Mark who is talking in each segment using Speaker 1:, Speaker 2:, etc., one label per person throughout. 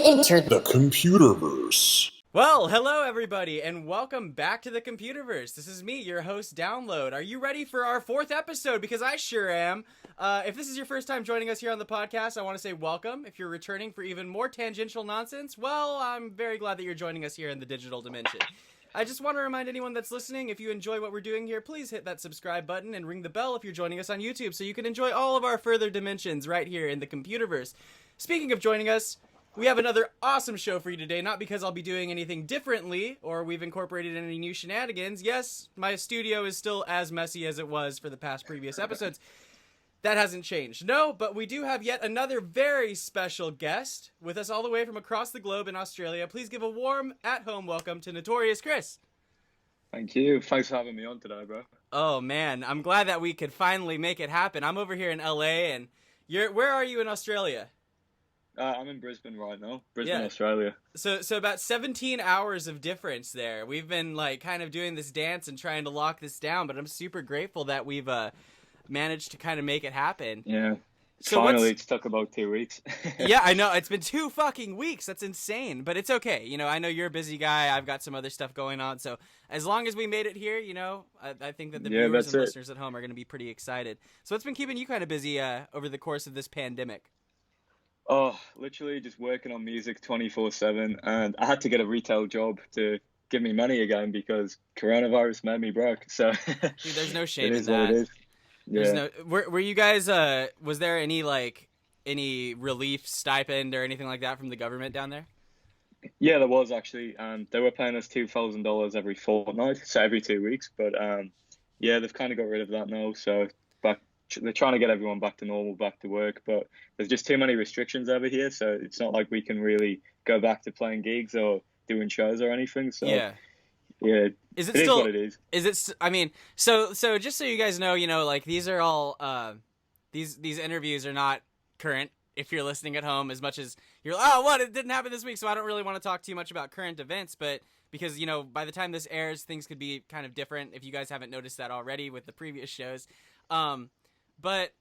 Speaker 1: enter the Computerverse.
Speaker 2: Well, hello everybody, and welcome back to the Computerverse. This is me, your host, Downlowd. Are you ready for our 4th episode? Because I sure am. If this is your first time joining us here on the podcast, I want to say welcome. If you're returning for even more tangential nonsense, well, I'm very glad that you're joining us here in the digital dimension. I just want to remind anyone that's listening, if you enjoy what we're doing here, please hit that subscribe button and ring the bell if you're joining us on YouTube so you can enjoy all of our further dimensions right here in the Computerverse. Speaking of joining us, we have another awesome show for you today, not because I'll be doing anything differently or we've incorporated any new shenanigans. Yes, my studio is still as messy as it was for the past previous episodes. That hasn't changed. No, but we do have yet another very special guest with us all the way from across the globe in Australia. Please give a warm, at-home welcome to Notorious Chris.
Speaker 3: Thank you. Thanks for having me on today, bro.
Speaker 2: Oh, man. I'm glad that we could finally make it happen. I'm over here in LA, and where are you in Australia?
Speaker 3: I'm in Brisbane right now. Brisbane, yeah. Australia.
Speaker 2: So about 17 hours of difference there. We've been, kind of doing this dance and trying to lock this down, but I'm super grateful that we've managed to kind of make it happen.
Speaker 3: Yeah. So finally, it's took about 2 weeks.
Speaker 2: Yeah, I know. It's been 2 fucking weeks. That's insane. But it's okay. I know you're a busy guy. I've got some other stuff going on. So as long as we made it here, I think that the viewers and listeners at home are going to be pretty excited. So what's been keeping you kind of busy over the course of this pandemic?
Speaker 3: Oh, literally just working on music 24/7. And I had to get a retail job to give me money again because coronavirus made me broke. So
Speaker 2: dude, there's no shame in that.
Speaker 3: What it is. Yeah.
Speaker 2: Were you guys, was there any relief stipend or anything like that from the government down there?
Speaker 3: Yeah, there was actually. They were paying us $2,000 every fortnight, so every 2 weeks. But yeah, they've kind of got rid of that now. So they're trying to get everyone back to normal, back to work. But there's just too many restrictions over here, so it's not like we can really go back to playing gigs or doing shows or anything. So
Speaker 2: yeah.
Speaker 3: Yeah,
Speaker 2: is it
Speaker 3: it
Speaker 2: still
Speaker 3: is what it is.
Speaker 2: Is it? I mean, so just so you guys know, these are all these interviews are not current. If you're listening at home, as much as you're, it didn't happen this week, so I don't really want to talk too much about current events. But because by the time this airs, things could be kind of different. If you guys haven't noticed that already with the previous shows, but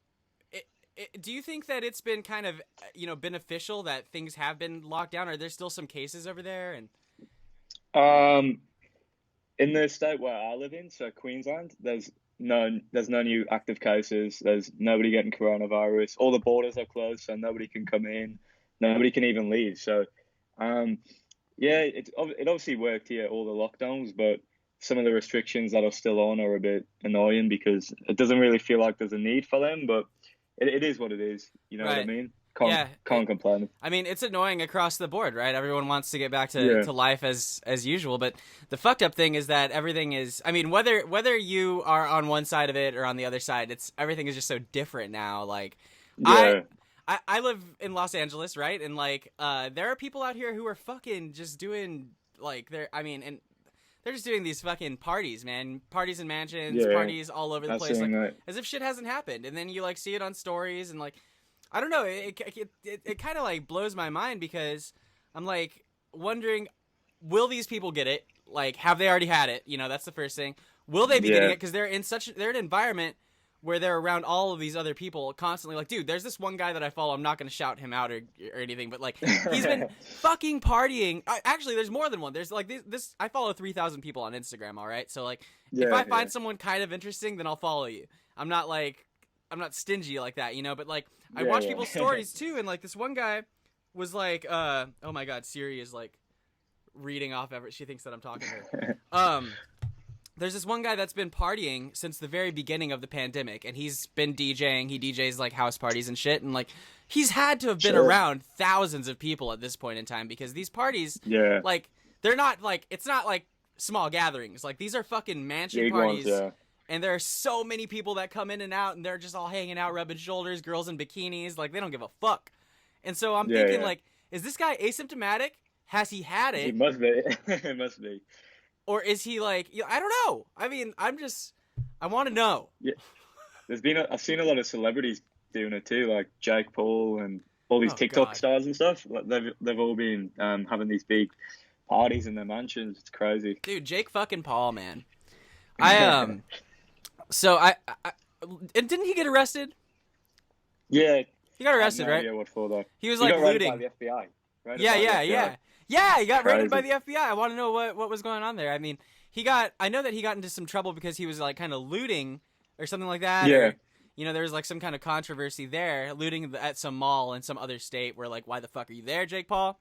Speaker 2: do you think that it's been kind of beneficial that things have been locked down? Are there still some cases over there? And
Speaker 3: in the state where I live in, so Queensland, there's no new active cases. There's nobody getting coronavirus. All the borders are closed, so nobody can come in. Nobody can even leave. So, yeah, it obviously worked here, all the lockdowns, but some of the restrictions that are still on are a bit annoying because it doesn't really feel like there's a need for them, but it is what it is. You know what I mean? Can't complain.
Speaker 2: I mean, it's annoying across the board, right? Everyone wants to get back to life as usual, but the fucked up thing is that everything is, I mean, whether you are on one side of it or on the other side, everything is just so different now. I live in Los Angeles, right? And there are people out here who are fucking just doing they're just doing these fucking parties, man. Parties in mansions, parties all over the place, as if shit hasn't happened. And then you see it on stories and I don't know. It kind of blows my mind because I'm wondering, will these people get it? Have they already had it? That's the first thing. Will they be getting it? Because they're in an environment where they're around all of these other people constantly. Dude, there's this one guy that I follow. I'm not going to shout him out or anything, but he's been fucking partying. Actually, there's more than one. There's this. I follow 3,000 people on Instagram. All right, so if I find someone kind of interesting, then I'll follow you. I'm not stingy like that, but I watch people's stories too, and this one guy was oh my god, Siri is reading off she thinks that I'm talking to her. There's this one guy that's been partying since the very beginning of the pandemic, and he's been DJing. He DJs house parties and shit, and he's had to have been around thousands of people at this point in time because these parties, they're not it's not small gatherings. These are fucking mansion parties. And there are so many people that come in and out, and they're just all hanging out, rubbing shoulders, girls in bikinis. They don't give a fuck. And so I'm thinking, is this guy asymptomatic? Has he had it?
Speaker 3: He must be. It must be.
Speaker 2: Or is he I don't know. I mean, I want to know.
Speaker 3: Yeah. I've seen a lot of celebrities doing it too, like Jake Paul and all these TikTok stars and stuff. They've all been having these big parties in their mansions. It's crazy.
Speaker 2: Dude, Jake fucking Paul, man. So and didn't he get arrested?
Speaker 3: Yeah.
Speaker 2: He got arrested,
Speaker 3: no
Speaker 2: right?
Speaker 3: idea what for though.
Speaker 2: He was
Speaker 3: he got
Speaker 2: looting.
Speaker 3: By the FBI.
Speaker 2: Yeah, he got raided by the FBI. I want to know what was going on there. I mean, I know that he got into some trouble because he was like kind of looting or something like that.
Speaker 3: Yeah.
Speaker 2: Or, there was like some kind of controversy there, looting at some mall in some other state where like, why the fuck are you there, Jake Paul?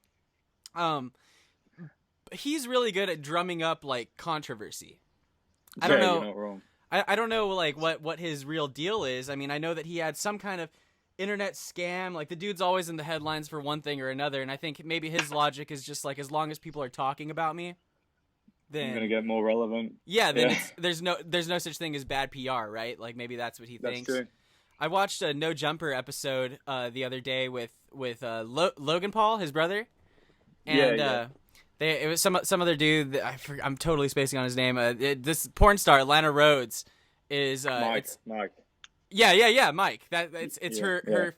Speaker 2: He's really good at drumming up like controversy. I don't know.
Speaker 3: You're not wrong.
Speaker 2: I don't know like what his real deal is. I mean, I know that he had some kind of internet scam. Like the dude's always in the headlines for one thing or another, and I think maybe his logic is just like, as long as people are talking about me, then
Speaker 3: I'm gonna get more relevant.
Speaker 2: Yeah, then there's no such thing as bad PR, right? Like maybe that's what he thinks. That's true. I watched a No Jumper episode the other day with Logan Paul, his brother, and it was some other dude that I'm totally spacing on his name. This porn star Lana Rhoades is
Speaker 3: Mike.
Speaker 2: Yeah, Mike. It's her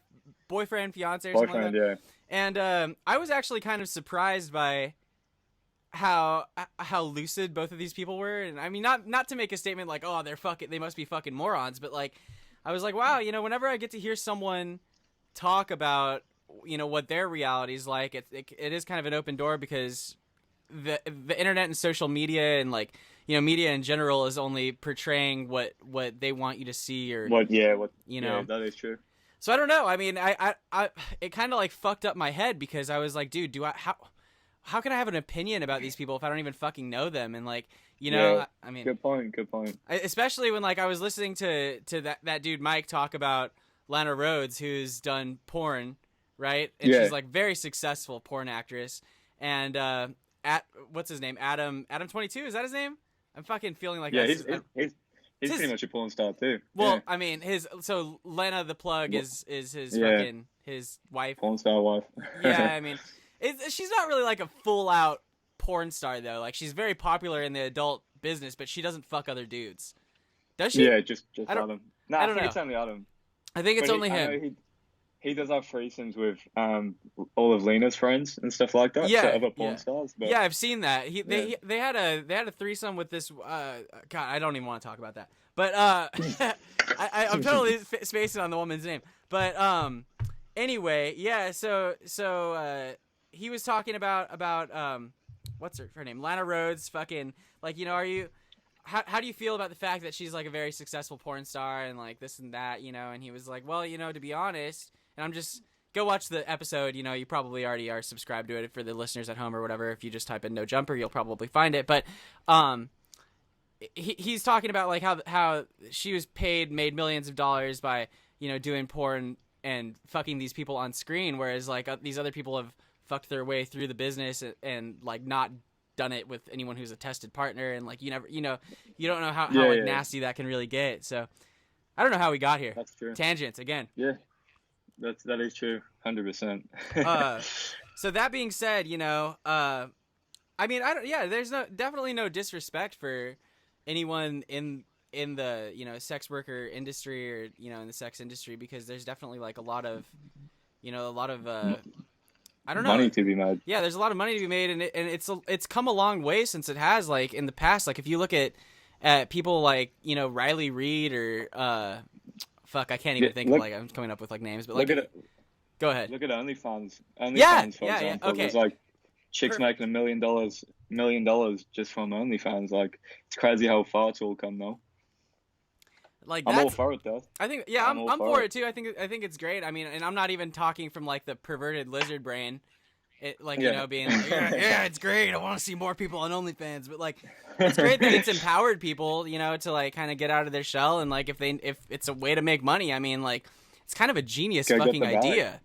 Speaker 2: boyfriend, fiance, or something like that. Yeah. And I was actually kind of surprised by how lucid both of these people were. And I mean, not to make a statement like, oh, they must be fucking morons, but like, I was like, wow, whenever I get to hear someone talk about what their reality is like, it is kind of an open door, because the internet and social media and like media in general is only portraying what they want you to see, or
Speaker 3: that is true.
Speaker 2: So I don't know. I mean, I it kind of like fucked up my head, because I was like, dude, how can I have an opinion about these people if I don't even fucking know them? And like, I mean,
Speaker 3: good point.
Speaker 2: Especially when like I was listening to that dude Mike talk about Lana Rhoades, who's done porn, right? And she's like very successful porn actress, and what's his name? Adam 22, is that his name? I'm fucking feeling like
Speaker 3: he's pretty much a porn star too.
Speaker 2: Well, I mean, so Lana the Plug is his fucking his wife,
Speaker 3: porn star wife.
Speaker 2: Yeah, I mean, she's not really like a full out porn star though. Like, she's very popular in the adult business, but she doesn't fuck other dudes. Does she?
Speaker 3: Yeah, just Adam. No, I think it's only Adam.
Speaker 2: I think it's only him.
Speaker 3: He does have threesomes with all of Lena's friends and stuff like that.
Speaker 2: Yeah,
Speaker 3: so other porn stars. But,
Speaker 2: yeah, I've seen that. They had a threesome with this. God, I don't even want to talk about that. But I'm totally spacing on the woman's name. But anyway, yeah. So he was talking about what's her name? Lana Rhoades. Fucking like, are you? How do you feel about the fact that she's like a very successful porn star and like this and that, And he was like, well, to be honest. And I'm just, go watch the episode, you probably already are subscribed to it for the listeners at home or whatever. If you just type in No Jumper, you'll probably find it. But he's talking about like how she was made millions of dollars by, doing porn and fucking these people on screen. Whereas like these other people have fucked their way through the business and like not done it with anyone who's a tested partner. And like, you don't know how nasty that can really get. So I don't know how we got here.
Speaker 3: That's true.
Speaker 2: Tangents again.
Speaker 3: Yeah. That is true, 100%.
Speaker 2: So that being said, I mean, there's definitely no disrespect for anyone in the sex worker industry or in the sex industry, because there's definitely like a lot of I don't know,
Speaker 3: money to be made.
Speaker 2: Yeah, there's a lot of money to be made, and it's come a long way since it has. Like in the past, like if you look at people like Riley Reid or fuck, I can't even think of like, I'm coming up with like names, but like, go ahead.
Speaker 3: Look at OnlyFans. For example.
Speaker 2: Okay.
Speaker 3: There's like chicks making $1 million just from OnlyFans. Like, it's crazy how far it's all come though.
Speaker 2: Like,
Speaker 3: I'm all for it though.
Speaker 2: I think, yeah, I'm for it too. I think it's great. I mean, and I'm not even talking from like the perverted lizard brain. It like being like, yeah, it's great. I want to see more people on OnlyFans, but like, it's great that it's empowered people, to like kind of get out of their shell, and like if it's a way to make money, I mean, like, it's kind of a genius fucking idea,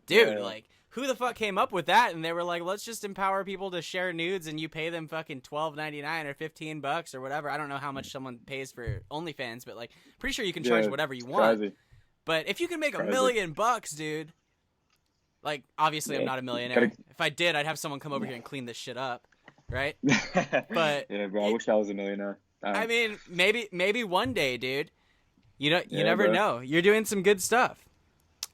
Speaker 2: dude. Yeah. Like, who the fuck came up with that? And they were like, let's just empower people to share nudes, and you pay them fucking $12.99 or $15 or whatever. I don't know how much someone pays for OnlyFans, but like, pretty sure you can charge whatever you want.
Speaker 3: Crazy.
Speaker 2: But if you can make $1 million, dude. Like, obviously, I'm not a millionaire. If I did, I'd have someone come over here and clean this shit up, right? But
Speaker 3: yeah, bro, I wish I was a millionaire.
Speaker 2: I mean, maybe one day, dude. You never know. You're doing some good stuff.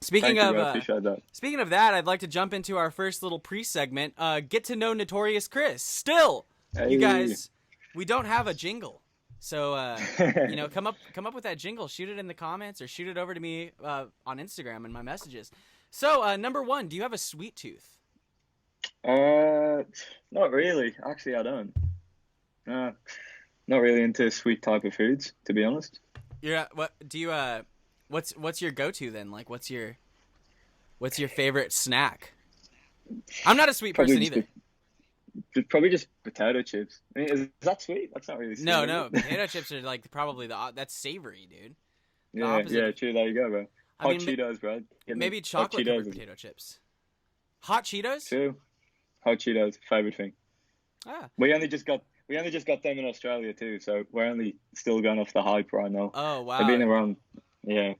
Speaker 2: Speaking of that, I'd like to jump into our first little pre-segment. Get to know Notorious Chris. Still, you guys, we don't have a jingle. So, come up with that jingle. Shoot it in the comments or shoot it over to me on Instagram in my messages. So, number one, do you have a sweet tooth?
Speaker 3: Not really. Actually, I don't. Not really into sweet type of foods, to be honest.
Speaker 2: Yeah. What do you what's your go-to then? Like, what's your favorite snack? I'm not a sweet person either.
Speaker 3: Probably just potato chips. I mean, is that sweet? That's not really sweet.
Speaker 2: No. Potato chips are like probably that's savory, dude.
Speaker 3: Yeah, true. There you go, bro. Hot Cheetos, bro.
Speaker 2: Maybe chocolate covered potato chips. Hot Cheetos?
Speaker 3: True. Hot Cheetos, favorite thing.
Speaker 2: Ah.
Speaker 3: We only just got them in Australia too, so we're only still going off the hype right now.
Speaker 2: Oh wow.
Speaker 3: They've been around. Yeah.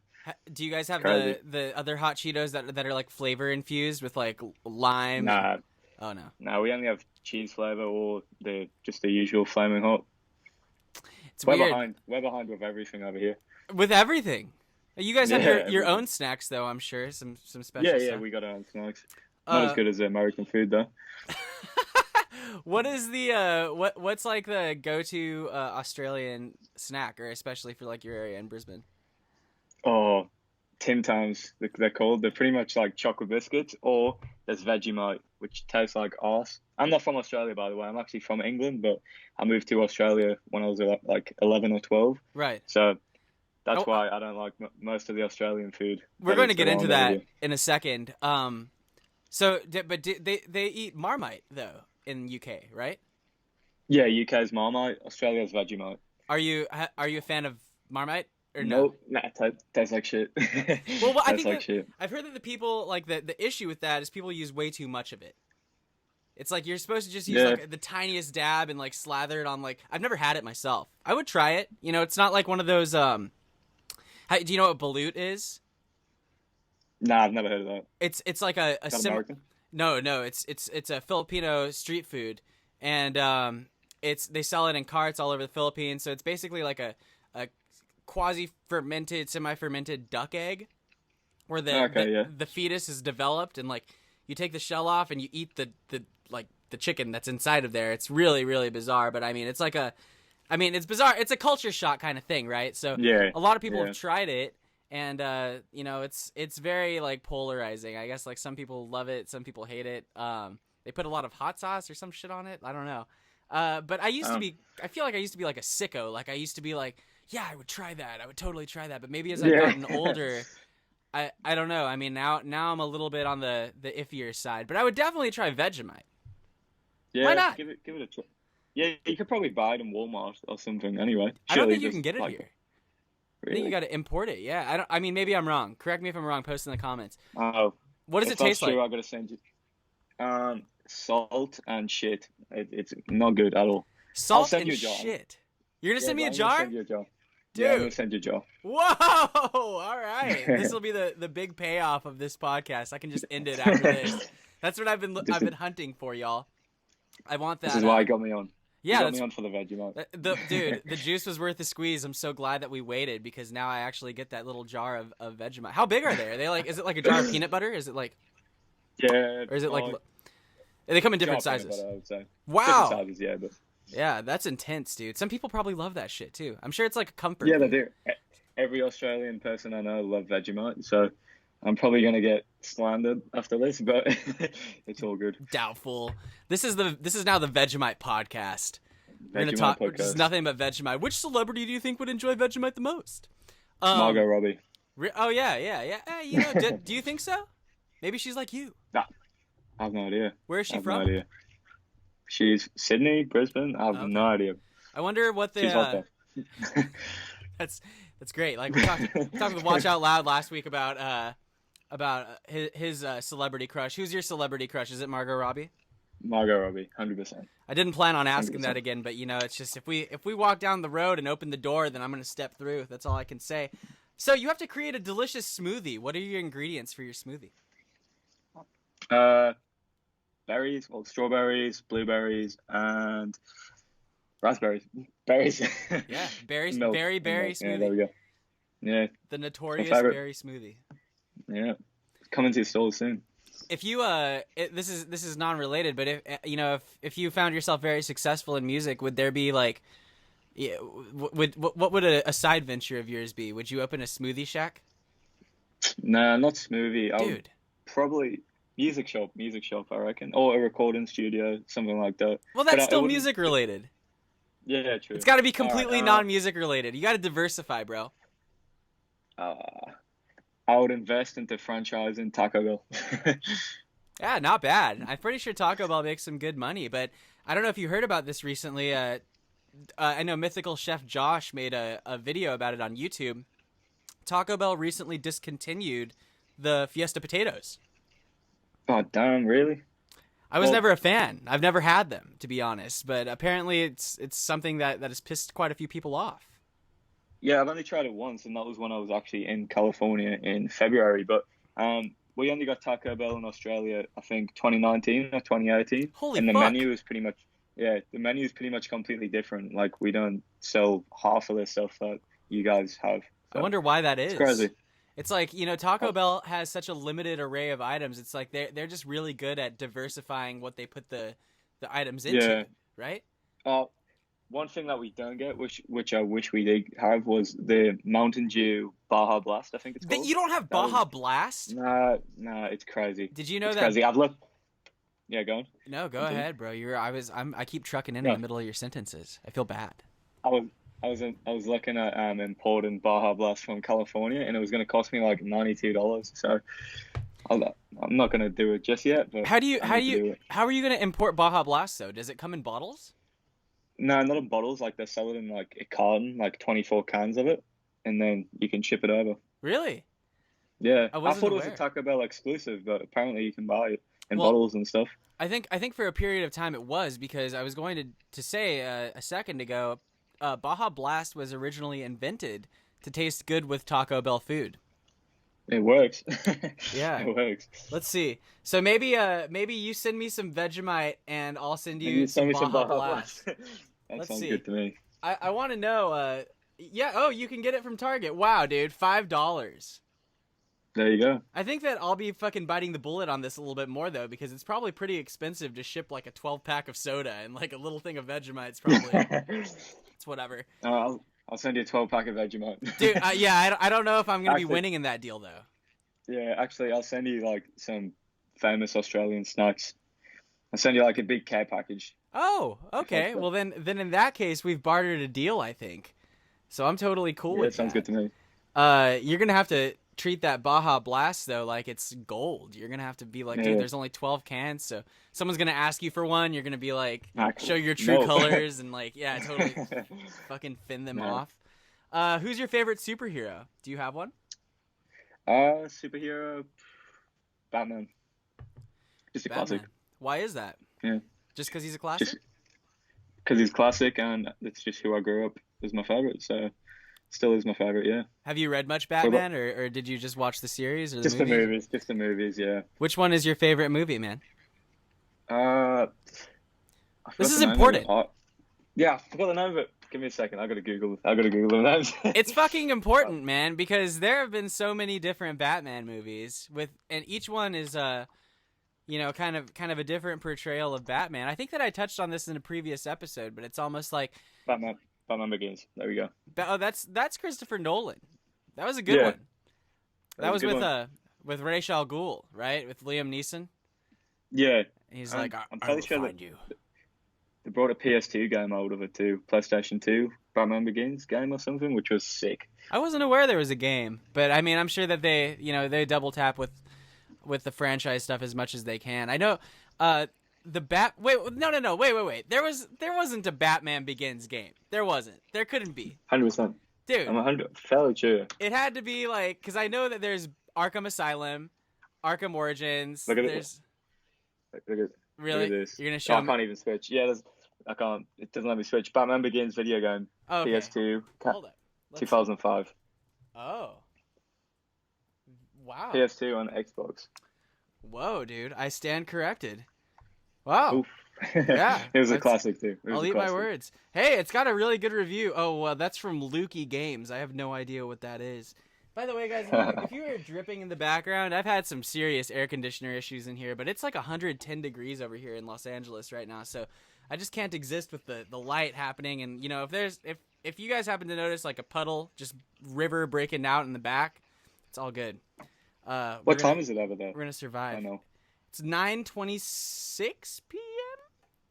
Speaker 2: Do you guys have
Speaker 3: Crazy.
Speaker 2: the other hot Cheetos that are like flavor infused with like lime?
Speaker 3: Nah.
Speaker 2: Oh no.
Speaker 3: No, we only have cheese flavor or just the usual flaming hot.
Speaker 2: It's weird.
Speaker 3: We're behind with everything over here.
Speaker 2: With everything. You guys have your own snacks though, I'm sure. Some special stuff.
Speaker 3: Yeah, we got our own snacks. Not as good as the American food though.
Speaker 2: What is the what's like the go-to Australian snack, or especially for like your area in Brisbane?
Speaker 3: Oh, Tim Tams, they're called. They're pretty much like chocolate biscuits, or there's Vegemite, which tastes like arse. I'm not from Australia, by the way. I'm actually from England, but I moved to Australia when I was like 11 or 12.
Speaker 2: Right.
Speaker 3: So that's why I don't like most of the Australian food.
Speaker 2: We're going to get into that in a second. So, but they eat Marmite though in UK, right?
Speaker 3: Yeah, UK's Marmite, Australia's Vegemite.
Speaker 2: Are you a fan of Marmite? Or no?
Speaker 3: Nope. Nah, tastes like shit.
Speaker 2: Well, I think
Speaker 3: shit.
Speaker 2: I've heard that the people like the issue with that is people use way too much of it. It's like you're supposed to just use like the tiniest dab and like slather it on. Like, I've never had it myself. I would try it. You know, it's not like one of those. Do you know what balut is?
Speaker 3: Nah, I've never heard of that.
Speaker 2: It's like a
Speaker 3: American?
Speaker 2: No, it's a Filipino street food, and they sell it in carts all over the Philippines. So it's basically like a quasi-fermented, semi-fermented duck egg, where the fetus is developed, and like you take the shell off and you eat the chicken that's inside of there. It's really, really bizarre, but I mean it's bizarre. It's a culture shock kind of thing, right? So a lot of people have tried it, and it's very like polarizing. I guess like some people love it, some people hate it. They put a lot of hot sauce or some shit on it. I don't know. But I feel like I used to be like a sicko. Like I used to be like, yeah, I would try that. I would totally try that. But maybe as I've gotten older, I don't know. I mean, now I'm a little bit on the iffier side. But I would definitely try Vegemite.
Speaker 3: Yeah,
Speaker 2: why not?
Speaker 3: Give it a try. Yeah, you could probably buy it in Walmart or something. Anyway,
Speaker 2: I don't think you can get it here.
Speaker 3: Really?
Speaker 2: I think you got to import it. Yeah, I mean, maybe I'm wrong. Correct me if I'm wrong. Post in the comments.
Speaker 3: Oh,
Speaker 2: what does it taste like?
Speaker 3: I gotta send you. Salt and shit. It's not good at all.
Speaker 2: Salt and shit. You're gonna send me a jar?
Speaker 3: I'll send you a jar.
Speaker 2: Dude.
Speaker 3: Yeah, I'm gonna send you a jar.
Speaker 2: Whoa! All right, this will be the big payoff of this podcast. I can just end it after this. That's what I've been hunting for, y'all. I want that.
Speaker 3: This is why you got me on.
Speaker 2: Yeah,
Speaker 3: you got me on for the Vegemite.
Speaker 2: The juice was worth the squeeze. I'm so glad that we waited, because now I actually get that little jar of Vegemite. How big are they? Are they like? Is it like a jar of peanut butter? Is it like?
Speaker 3: Yeah.
Speaker 2: Or is it like? They come in different sizes.
Speaker 3: Butter, I would say.
Speaker 2: Wow.
Speaker 3: Different sizes, yeah, but.
Speaker 2: Yeah, that's intense, dude. Some people probably love that shit too. I'm sure it's like a comfort.
Speaker 3: Yeah, they do. Every Australian person I know love Vegemite, so I'm probably gonna get slandered after this, but it's all good.
Speaker 2: Doubtful. This is now the Vegemite podcast. We're gonna talk just nothing but Vegemite. Which celebrity do you think would enjoy Vegemite the most?
Speaker 3: Margot Robbie.
Speaker 2: Oh yeah. Do you think so? Maybe she's like you.
Speaker 3: Nah, I have no idea.
Speaker 2: Where is she from?
Speaker 3: No idea. She's Sydney, Brisbane. I have no idea.
Speaker 2: I wonder what the.
Speaker 3: She's hot there.
Speaker 2: That's great. Like we talked with Watch Out Loud last week about his celebrity crush. Who's your celebrity crush? Is it Margot Robbie?
Speaker 3: Margot Robbie, 100%.
Speaker 2: I didn't plan on asking that again, but it's just if we walk down the road and open the door, then I'm gonna step through. That's all I can say. So you have to create a delicious smoothie. What are your ingredients for your smoothie?
Speaker 3: Berries, strawberries, blueberries, and raspberries. Berries.
Speaker 2: Yeah, berries. Berry smoothie.
Speaker 3: Yeah, there we go. Yeah.
Speaker 2: The Notorious berry smoothie.
Speaker 3: Yeah, coming to your stores soon.
Speaker 2: If you this is non-related, but if you found yourself very successful in music, would there be like, what would a side venture of yours be? Would you open a smoothie shack?
Speaker 3: Nah, not smoothie.
Speaker 2: Dude.
Speaker 3: music shop, I reckon, or a recording studio, something like that.
Speaker 2: Well, that's still music related.
Speaker 3: Yeah, true.
Speaker 2: It's got to be completely non-music related. You got to diversify, bro.
Speaker 3: I would invest into franchising Taco Bell.
Speaker 2: Yeah, not bad. I'm pretty sure Taco Bell makes some good money, but I don't know if you heard about this recently. I know Mythical Chef Josh made a video about it on YouTube. Taco Bell recently discontinued the Fiesta potatoes.
Speaker 3: Oh, damn, really?
Speaker 2: I was never a fan. I've never had them, to be honest, but apparently it's something that has pissed quite a few people off.
Speaker 3: Yeah, I've only tried it once, and that was when I was actually in California in February. But we only got Taco Bell in Australia, I think, 2019 or 2018.
Speaker 2: Holy
Speaker 3: and the
Speaker 2: fuck.
Speaker 3: menu is pretty much, the menu is pretty much completely different. Like, we don't sell half of the stuff that you guys have. So
Speaker 2: I wonder why that is.
Speaker 3: It's crazy.
Speaker 2: It's like, Taco Bell has such a limited array of items. It's like they're just really good at diversifying what they put the items into, right?
Speaker 3: One thing that we don't get, which I wish we did have, was the Mountain Dew Baja Blast, I think it's called.
Speaker 2: You don't have Baja Blast?
Speaker 3: Nah, it's crazy.
Speaker 2: Did you know
Speaker 3: it's
Speaker 2: that?
Speaker 3: Crazy. I've looked. Yeah, go on.
Speaker 2: No, go ahead, bro. I keep trucking in the middle of your sentences. I feel bad.
Speaker 3: I was looking at importing Baja Blast from California, and it was going to cost me like $92. So I'm not going to do it just yet. But
Speaker 2: how are you going to import Baja Blast though? Does it come in bottles?
Speaker 3: No, not in bottles. Like, they sell it in like a carton, like 24 cans of it, and then you can ship it over.
Speaker 2: Really?
Speaker 3: Yeah.
Speaker 2: I
Speaker 3: thought it was a Taco Bell exclusive, but apparently you can buy it in bottles and stuff.
Speaker 2: I think for a period of time it was, because I was going to say a second ago, Baja Blast was originally invented to taste good with Taco Bell food.
Speaker 3: It works.
Speaker 2: Yeah,
Speaker 3: it works.
Speaker 2: Let's see. So maybe you send me some Vegemite, and I'll send you some Baja Blast.
Speaker 3: That sounds good to me.
Speaker 2: I want to know. You can get it from Target. Wow, dude, $5.
Speaker 3: There you go.
Speaker 2: I think that I'll be fucking biting the bullet on this a little bit more though, because it's probably pretty expensive to ship like a 12-pack of soda, and like a little thing of Vegemite's probably it's whatever.
Speaker 3: I'll send you a 12-pack of Vegemite.
Speaker 2: Dude, I don't know if I'm going to be winning in that deal, though.
Speaker 3: Yeah, actually, I'll send you, like, some famous Australian snacks. I'll send you, like, a big care package.
Speaker 2: Oh, okay. Well, then in that case, we've bartered a deal, I think. So I'm totally cool with that.
Speaker 3: Sounds good to me.
Speaker 2: You're going to have to treat that Baja Blast, though, like it's gold. You're going to have to be like, dude, there's only 12 cans, so someone's going to ask you for one. You're going to be like, show your true colors, and like, yeah, totally fucking fin them off. Who's your favorite superhero? Do you have one?
Speaker 3: Superhero, Batman. Just a classic.
Speaker 2: Why is that?
Speaker 3: Yeah.
Speaker 2: Just because he's a classic?
Speaker 3: Because he's classic, and it's just who I grew up as my favorite, so still is my favorite, yeah.
Speaker 2: Have you read much Batman, or did you just watch the series or the movies?
Speaker 3: Just the movies, yeah.
Speaker 2: Which one is your favorite movie, man?
Speaker 3: This
Speaker 2: is important.
Speaker 3: Yeah, I forgot the name of it. Give me a second. I gotta Google the names.
Speaker 2: It's fucking important, man, because there have been so many different Batman movies and each one is kind of a different portrayal of Batman. I think that I touched on this in a previous episode, but it's almost like
Speaker 3: Batman Begins. There we go.
Speaker 2: Oh, that's Christopher Nolan. That was a good one. That was with Ra's al Ghul, right? With Liam Neeson.
Speaker 3: Yeah.
Speaker 2: He's like,
Speaker 3: I'm
Speaker 2: I will find you.
Speaker 3: They brought a PS2 game out of it too, PlayStation 2, Batman Begins game or something, which was sick.
Speaker 2: I wasn't aware there was a game, but I mean, I'm sure that they double tap with the franchise stuff as much as they can. I know, wait. There wasn't a Batman Begins game. There wasn't. There couldn't be.
Speaker 3: 100%.
Speaker 2: Dude,
Speaker 3: I'm fairly sure.
Speaker 2: It had to be like, because I know that there's Arkham Asylum, Arkham Origins.
Speaker 3: Look at
Speaker 2: this. Really?
Speaker 3: Look at this.
Speaker 2: You're gonna show me?
Speaker 3: I can't even switch. Yeah, I can't. It doesn't let me switch. Batman Begins video game.
Speaker 2: Oh, okay.
Speaker 3: PS2.
Speaker 2: Hold it.
Speaker 3: 2005.
Speaker 2: See. Oh. Wow.
Speaker 3: PS2 on Xbox.
Speaker 2: Whoa, dude! I stand corrected. Wow.
Speaker 3: Oof.
Speaker 2: Yeah.
Speaker 3: It was a classic too.
Speaker 2: I'll eat my words. Hey, it's got a really good review. Oh, that's from Lukey Games. I have no idea what that is. By the way, guys, if you hear dripping in the background, I've had some serious air conditioner issues in here, but it's like 110 degrees over here in Los Angeles right now, so I just can't exist with the light happening. And if you guys happen to notice like a puddle, just river breaking out in the back, it's all good.
Speaker 3: What time is it over there?
Speaker 2: We're gonna survive.
Speaker 3: I know.
Speaker 2: It's 9:26 p.m.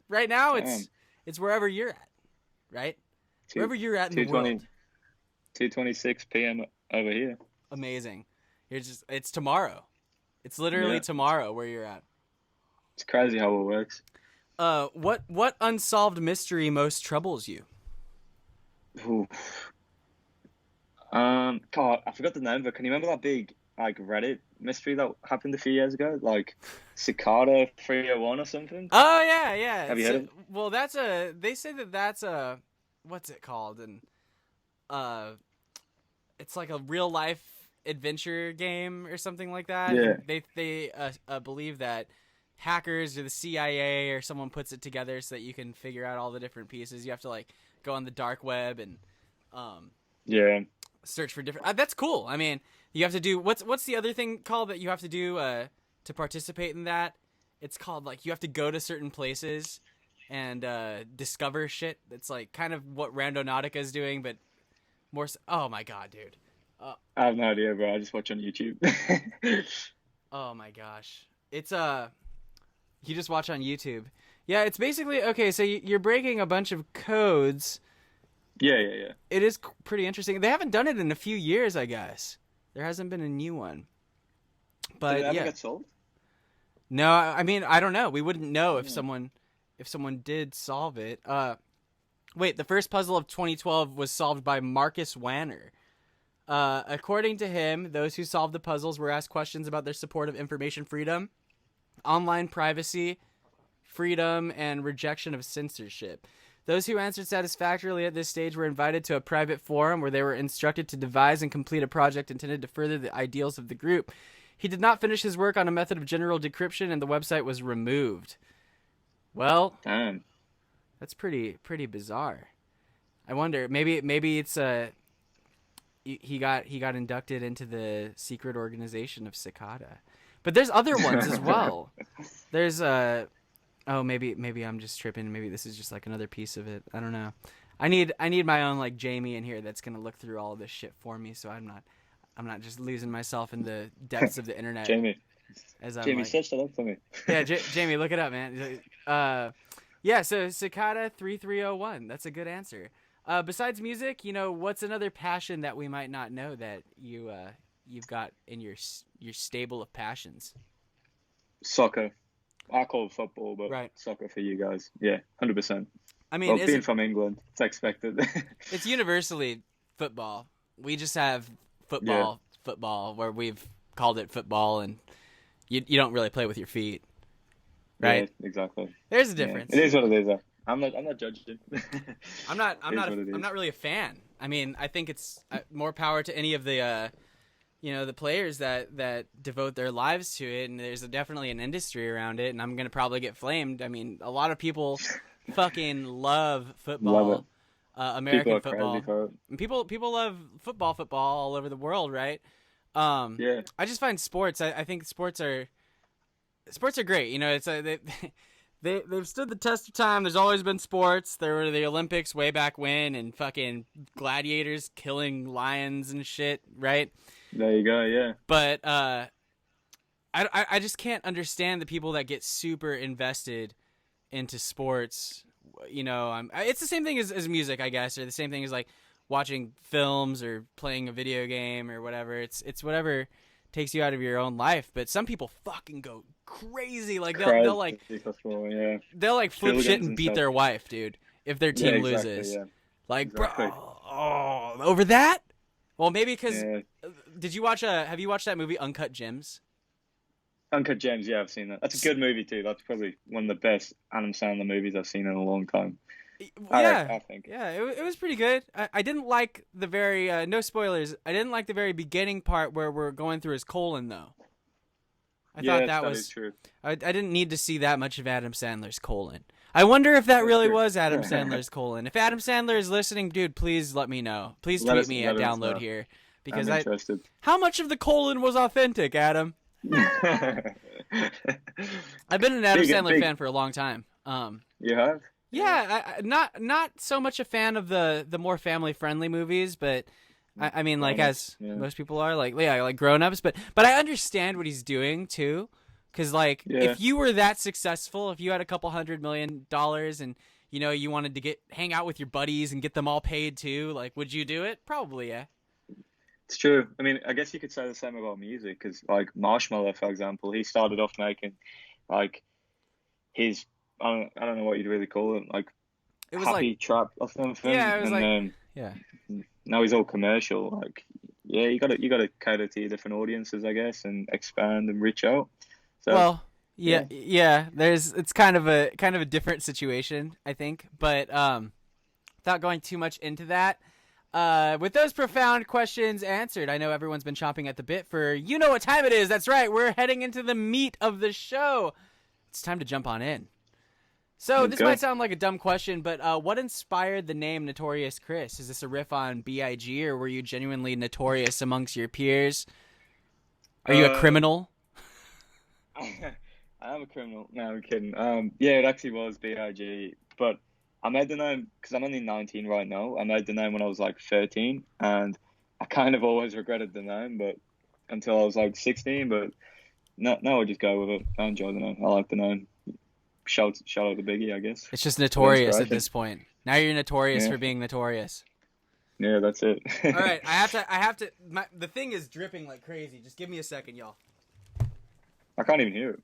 Speaker 2: right now. It's wherever you're at, right? Wherever you're at in the world.
Speaker 3: 2:26 p.m. over here.
Speaker 2: Amazing. It's tomorrow. It's literally tomorrow where you're at.
Speaker 3: It's crazy how it works.
Speaker 2: What unsolved mystery most troubles you?
Speaker 3: Ooh. God, I forgot the name, but can you remember that big like Reddit mystery that happened a few years ago, like Cicada 301 or something?
Speaker 2: Oh yeah.
Speaker 3: Have you heard of it?
Speaker 2: Well, they say that's a, what's it called? And it's like a real life adventure game or something like that.
Speaker 3: Yeah.
Speaker 2: And they believe that hackers or the CIA or someone puts it together so that you can figure out all the different pieces. You have to like go on the dark web and search for different. That's cool. I mean, you have to do what's the other thing called that you have to do to participate in that? It's called like you have to go to certain places and discover shit. It's like kind of what Randonautica is doing, but more. Oh my god, dude.
Speaker 3: I have no idea, bro. I just watch on YouTube.
Speaker 2: Oh my gosh, it's you just watch on YouTube. Yeah, it's basically okay. So you're breaking a bunch of codes.
Speaker 3: Yeah.
Speaker 2: It is pretty interesting. They haven't done it in a few years, I guess. There hasn't been a new one. But
Speaker 3: did it ever get solved?
Speaker 2: No, I mean I don't know. We wouldn't know if someone did solve it. Wait, the first puzzle of 2012 was solved by Marcus Wanner. According to him, those who solved the puzzles were asked questions about their support of information freedom, online privacy, freedom, and rejection of censorship. Those who answered satisfactorily at this stage were invited to a private forum where they were instructed to devise and complete a project intended to further the ideals of the group. He did not finish his work on a method of general decryption, and the website was removed. Well,
Speaker 3: damn,
Speaker 2: that's pretty bizarre. I wonder, maybe it's he got inducted into the secret organization of Cicada. But there's other ones as well. There's maybe I'm just tripping. Maybe this is just like another piece of it. I don't know. I need my own like Jamie in here that's gonna look through all of this shit for me, so I'm not just losing myself in the depths of the internet.
Speaker 3: Jamie,
Speaker 2: Jamie,
Speaker 3: search that up for me.
Speaker 2: Yeah, Jamie, look it up, man. So Cicada 3301. That's a good answer. Besides music, what's another passion that we might not know that you've got in your stable of passions?
Speaker 3: Soccer. I call it football, but
Speaker 2: right.
Speaker 3: Soccer for you guys. Yeah, 100%.
Speaker 2: I mean,
Speaker 3: being from England, it's expected.
Speaker 2: It's universally football. We just have football where we've called it football, and you don't really play with your feet, right?
Speaker 3: Yeah, exactly.
Speaker 2: There's a difference.
Speaker 3: Yeah. It is what it is. I'm not judging.
Speaker 2: I'm not really a fan. I mean, I think it's more power to any of the the players that devote their lives to it, and there's definitely an industry around it, and I'm gonna probably get flamed. I mean, a lot of people fucking love football,
Speaker 3: love it.
Speaker 2: American
Speaker 3: people are
Speaker 2: football.
Speaker 3: Crazy for it.
Speaker 2: And people love football all over the world, right? I just find sports. I think sports are great. It's they've stood the test of time. There's always been sports. There were the Olympics way back when, and fucking gladiators killing lions and shit, right?
Speaker 3: There you go, yeah.
Speaker 2: But I just can't understand the people that get super invested into sports. It's the same thing as music, I guess, or the same thing as like watching films or playing a video game or whatever. It's whatever takes you out of your own life. But some people fucking go crazy. Like they'll like they'll like flip shit and beat their wife, dude, if their team loses. Yeah. Like, exactly. Bro, over that? Well, maybe because have you watched that movie Uncut Gems?
Speaker 3: Uncut Gems, yeah, I've seen that. That's a good movie too. That's probably one of the best Adam Sandler movies I've seen in a long time.
Speaker 2: Yeah,
Speaker 3: I think.
Speaker 2: Yeah, it was pretty good. I didn't like the very no spoilers. I didn't like the very beginning part where we're going through his colon though. I thought that was
Speaker 3: true.
Speaker 2: I didn't need to see that much of Adam Sandler's colon. I wonder if that really was Adam Sandler's colon. If Adam Sandler is listening, dude, please let me know. Please tweet me at Downlowd here because
Speaker 3: I'm interested.
Speaker 2: How much of the colon was authentic, Adam? I've been an Adam Sandler fan for a long time.
Speaker 3: You have?
Speaker 2: Yeah, not so much a fan of the more family friendly movies, but I mean, like as most people are, like Grown Ups. But I understand what he's doing too, Because, like,
Speaker 3: Yeah.
Speaker 2: if you were that successful, if you had a couple $100 million and, you know, you wanted to hang out with your buddies and get them all paid too, like, would you do it? Probably, yeah.
Speaker 3: It's true. I mean, I guess you could say the same about music, because like Marshmello, for example, he started off making like his I don't know what you'd really call it, like
Speaker 2: It was
Speaker 3: happy
Speaker 2: like
Speaker 3: trap or something.
Speaker 2: Yeah, it was
Speaker 3: and
Speaker 2: like
Speaker 3: then
Speaker 2: yeah.
Speaker 3: now he's all commercial. Like, yeah, you gotta cater to your different audiences, I guess, and expand and reach out. So,
Speaker 2: Well, yeah. It's kind of a different situation, I think. But without going too much into that, with those profound questions answered, I know everyone's been chomping at the bit for you know what time it is. That's right, we're heading into the meat of the show. It's time to jump on in. So this might sound like a dumb question, but what inspired the name Notorious Chris? Is this a riff on B.I.G., or were you genuinely notorious amongst your peers? Are you a criminal?
Speaker 3: I am a criminal. No, I'm kidding. Yeah, it actually was B.I.G., but I made the name because I'm only 19 right now. I made the name when I was like 13, and I kind of always regretted the name, but until I was like 16. But no, I just go with it. I enjoy the name. I like the name. Shout out to Biggie, I guess.
Speaker 2: It's just notorious at this point. Now you're notorious for being notorious.
Speaker 3: Yeah, that's it.
Speaker 2: All right, I have to. The thing is dripping like crazy. Just give me a second, y'all.
Speaker 3: I can't even hear it.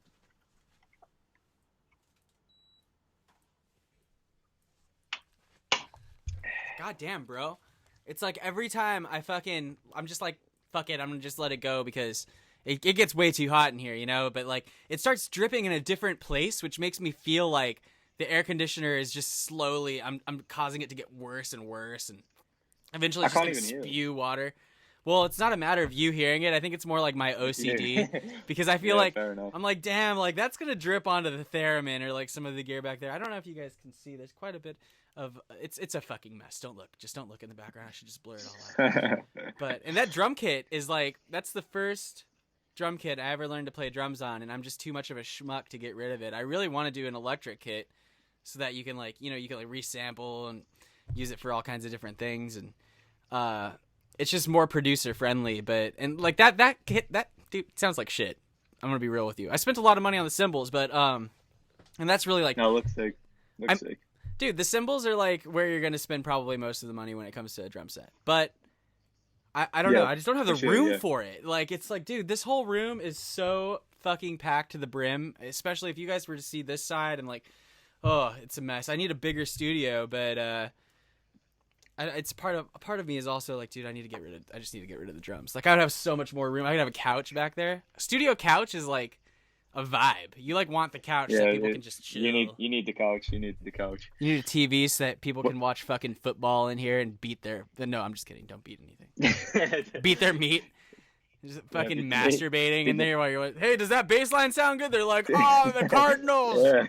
Speaker 2: God damn, bro. It's like every time I'm just like, fuck it, I'm gonna just let it go because it gets way too hot in here, you know? But like, it starts dripping in a different place, which makes me feel like the air conditioner is just slowly, I'm causing it to get worse and worse, and eventually it's just gonna spew water. Well, it's not a matter of you hearing it. I think it's more like my OCD because I feel like I'm like, damn, like that's gonna drip onto the theremin or like some of the gear back there. I don't know if you guys can see. There's quite a bit of it's a fucking mess. Don't look. Just don't look in the background. I should just blur it all out. And that drum kit is like that's the first drum kit I ever learned to play drums on, and I'm just too much of a schmuck to get rid of it. I really want to do an electric kit so that you can like you can like resample and use it for all kinds of different things, and it's just more producer friendly. But and like that kit that dude sounds like shit. I'm gonna be real with you. I spent a lot of money on the cymbals, but and that's really like
Speaker 3: no, looks sick. Looks sick.
Speaker 2: Dude, the cymbals are like where you're gonna spend probably most of the money when it comes to a drum set. But I don't know. I just don't have the room for it. Like it's like, dude, this whole room is so fucking packed to the brim. Especially if you guys were to see this side and like, oh, it's a mess. I need a bigger studio, but it's part of me is also like, dude, I just need to get rid of the drums. Like I would have so much more room. I could have a couch back there. A studio couch is like a vibe. You like want the couch so people can just chill.
Speaker 3: You need the couch. You need the couch.
Speaker 2: You need a TV so that people can watch fucking football in here and beat their. No, I'm just kidding. Don't beat anything. Beat their meat. Just fucking masturbating in there while you're like, hey, does that bass line sound good? They're like, oh, the Cardinals.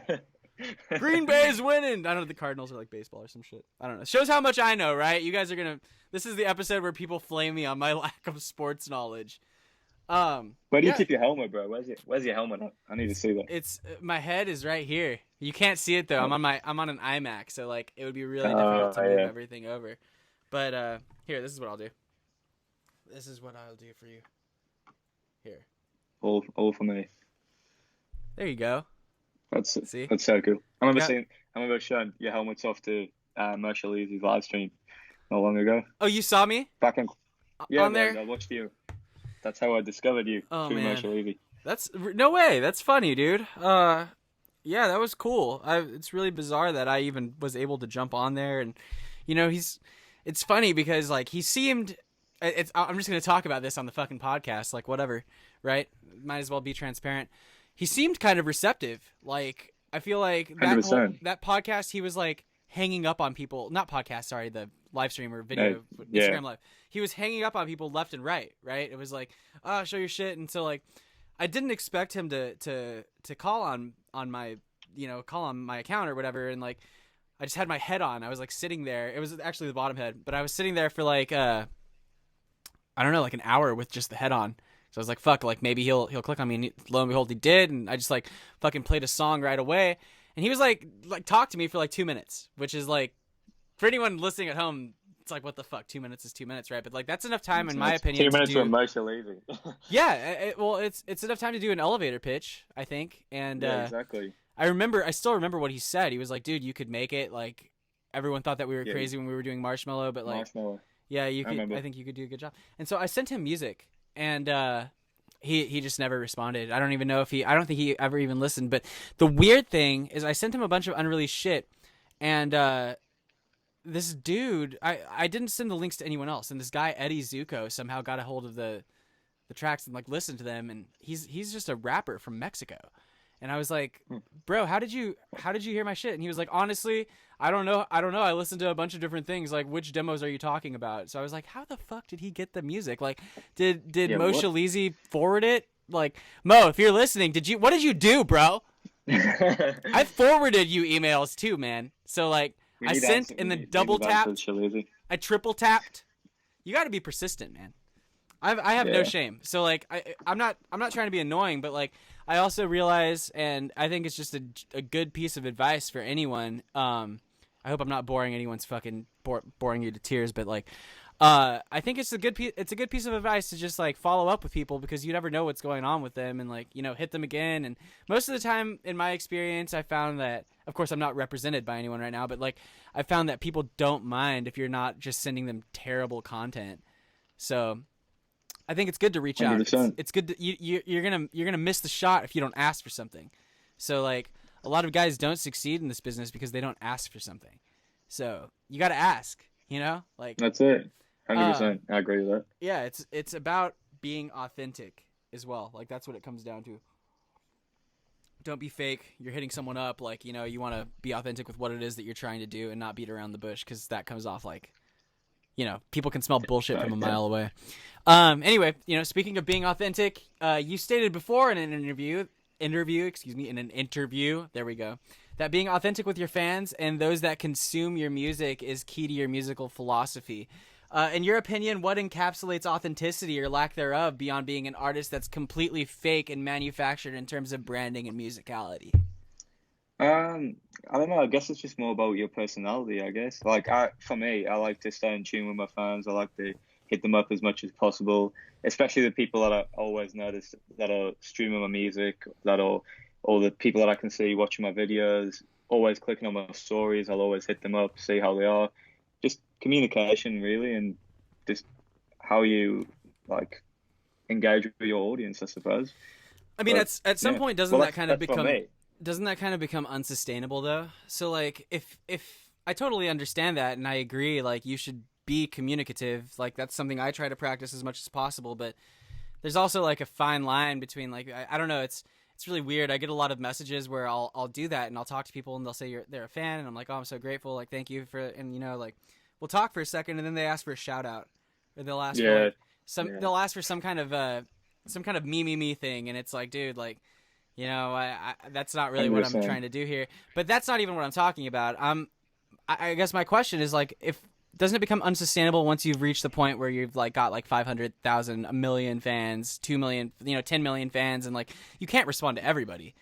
Speaker 2: Green Bay's winning. I don't know if the Cardinals are like baseball or some shit. I don't know. It shows how much I know, right? You guys are gonna. This is the episode where people flame me on my lack of sports knowledge.
Speaker 3: Where do you keep your helmet, bro? Where's your helmet at? I need to see that.
Speaker 2: It's my head is right here. You can't see it though. I'm on an iMac, so like it would be really difficult to move everything over. But here, this is what I'll do. This is what I'll do for you. Here.
Speaker 3: All for me.
Speaker 2: There you go.
Speaker 3: That's so cool. I remember showing your helmets off to Marshall Easy's live stream not long ago.
Speaker 2: Oh, you saw me?
Speaker 3: Back in
Speaker 2: on there?
Speaker 3: I watched you. That's how I discovered you through Marshall Easy. That's
Speaker 2: no way. That's funny, dude. Yeah, that was cool. It's really bizarre that I even was able to jump on there, and it's funny because like he seemed. I'm just gonna talk about this on the fucking podcast, like whatever, right? Might as well be transparent. He seemed kind of receptive. Like I feel like that podcast, he was like hanging up on people. Not podcast, sorry, the live stream or video, Instagram live. He was hanging up on people left and right. It was like, oh, show your shit, and so like, I didn't expect him to call on my call on my account or whatever, and like, I just had my head on. I was like sitting there. It was actually the bottom head, but I was sitting there for like I don't know, like an hour with just the head on. So I was like, fuck, like maybe he'll click on me, and lo and behold, he did, and I just like fucking played a song right away, and he was like talk to me for like 2 minutes, which is like, for anyone listening at home, it's like, what the fuck, 2 minutes is 2 minutes, right? But like that's enough time, in my opinion.
Speaker 3: 2 minutes
Speaker 2: to do...
Speaker 3: are emotional easy.
Speaker 2: Yeah, well, it's enough time to do an elevator pitch, I think. And
Speaker 3: yeah, exactly.
Speaker 2: I still remember what he said. He was like, dude, you could make it. Like, everyone thought that we were crazy when we were doing Marshmallow, but like,
Speaker 3: Marshmallow.
Speaker 2: Yeah, you could. I think you could do a good job. And so I sent him music, and he just never responded. I don't even know if I don't think he ever even listened. But the weird thing is, I sent him a bunch of unreleased shit, and this dude, I didn't send the links to anyone else, and this guy Eddie Zuko somehow got a hold of the tracks and like listened to them, and he's just a rapper from Mexico. And I was like, bro, how did you hear my shit? And he was like, honestly, I don't know. I listened to a bunch of different things. Like, which demos are you talking about? So I was like, how the fuck did he get the music? Like, did Mo Shalizi forward it? Like, Mo, if you're listening, what did you do, bro? I forwarded you emails too, man. So like, I sent and then double tapped. I triple tapped. You got to be persistent, man. I have no shame. So like, I'm not trying to be annoying, but like, I also realize, and I think it's just a good piece of advice for anyone. I hope I'm not boring anyone's fucking boring you to tears, but like, I think it's a good piece of advice to just like follow up with people, because you never know what's going on with them, and like, you know, hit them again. And most of the time, in my experience, I found that, of course, I'm not represented by anyone right now, but like, I found that people don't mind if you're not just sending them terrible content. So I think it's good to reach out. It's good to, you're gonna miss the shot if you don't ask for something. So like, a lot of guys don't succeed in this business because they don't ask for something. So you got to ask, you know, like,
Speaker 3: that's it. 100%. I agree with that.
Speaker 2: Yeah, it's about being authentic as well. Like, that's what it comes down to. Don't be fake. You're hitting someone up, like, you know, you want to be authentic with what it is that you're trying to do and not beat around the bush, because that comes off like, you know, people can smell bullshit from a mile away. Anyway, you know, speaking of being authentic, you stated before in an interview, there we go, that being authentic with your fans and those that consume your music is key to your musical philosophy. In your opinion, what encapsulates authenticity or lack thereof beyond being an artist that's completely fake and manufactured in terms of branding and musicality?
Speaker 3: I don't know. I guess it's just more about your personality, I guess. Like, for me, I like to stay in tune with my fans. I like to hit them up as much as possible, especially the people that I always notice that are streaming my music, or the people that I can see watching my videos, always clicking on my stories. I'll always hit them up, see how they are. Just communication, really, and just how you, like, engage with your audience, I suppose.
Speaker 2: I mean, at some point, doesn't that kind of become unsustainable, though? So like, if I totally understand that, and I agree, like, you should be communicative, like, that's something I try to practice as much as possible, but there's also like a fine line between, like, I don't know, it's really weird. I get a lot of messages where I'll do that, and I'll talk to people, and they'll say they're a fan, and I'm like, oh, I'm so grateful, like, thank you for, and you know, like, we'll talk for a second, and then they ask for a shout out, or they'll ask for like, they'll ask for some kind of me thing, and it's like, dude, like, you know, I that's not really what I'm trying to do here. But that's not even what I'm talking about. I guess my question is, like, doesn't it become unsustainable once you've reached the point where you've like got like 500,000, 1 million fans, 2 million, 10 million fans, and like, you can't respond to everybody.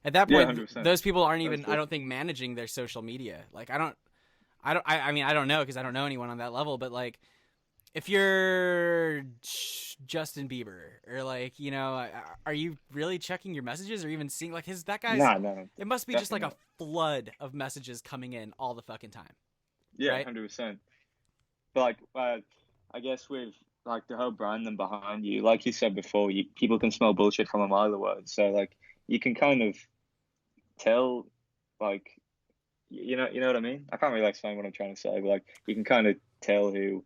Speaker 2: At that point, those people aren't even, I don't think, managing their social media. Like, I mean, I don't know, because I don't know anyone on that level, but like, if you're Justin Bieber, or like, you know, are you really checking your messages or even seeing, like,
Speaker 3: No,
Speaker 2: it must be just like a flood of messages coming in all the fucking time.
Speaker 3: Yeah,
Speaker 2: right?
Speaker 3: 100%. But like, I guess with like the whole brand and behind you, like you said before, people can smell bullshit from a mile away. So like, you can kind of tell, like, you know what I mean? I can't really explain what I'm trying to say, but like, you can kind of tell who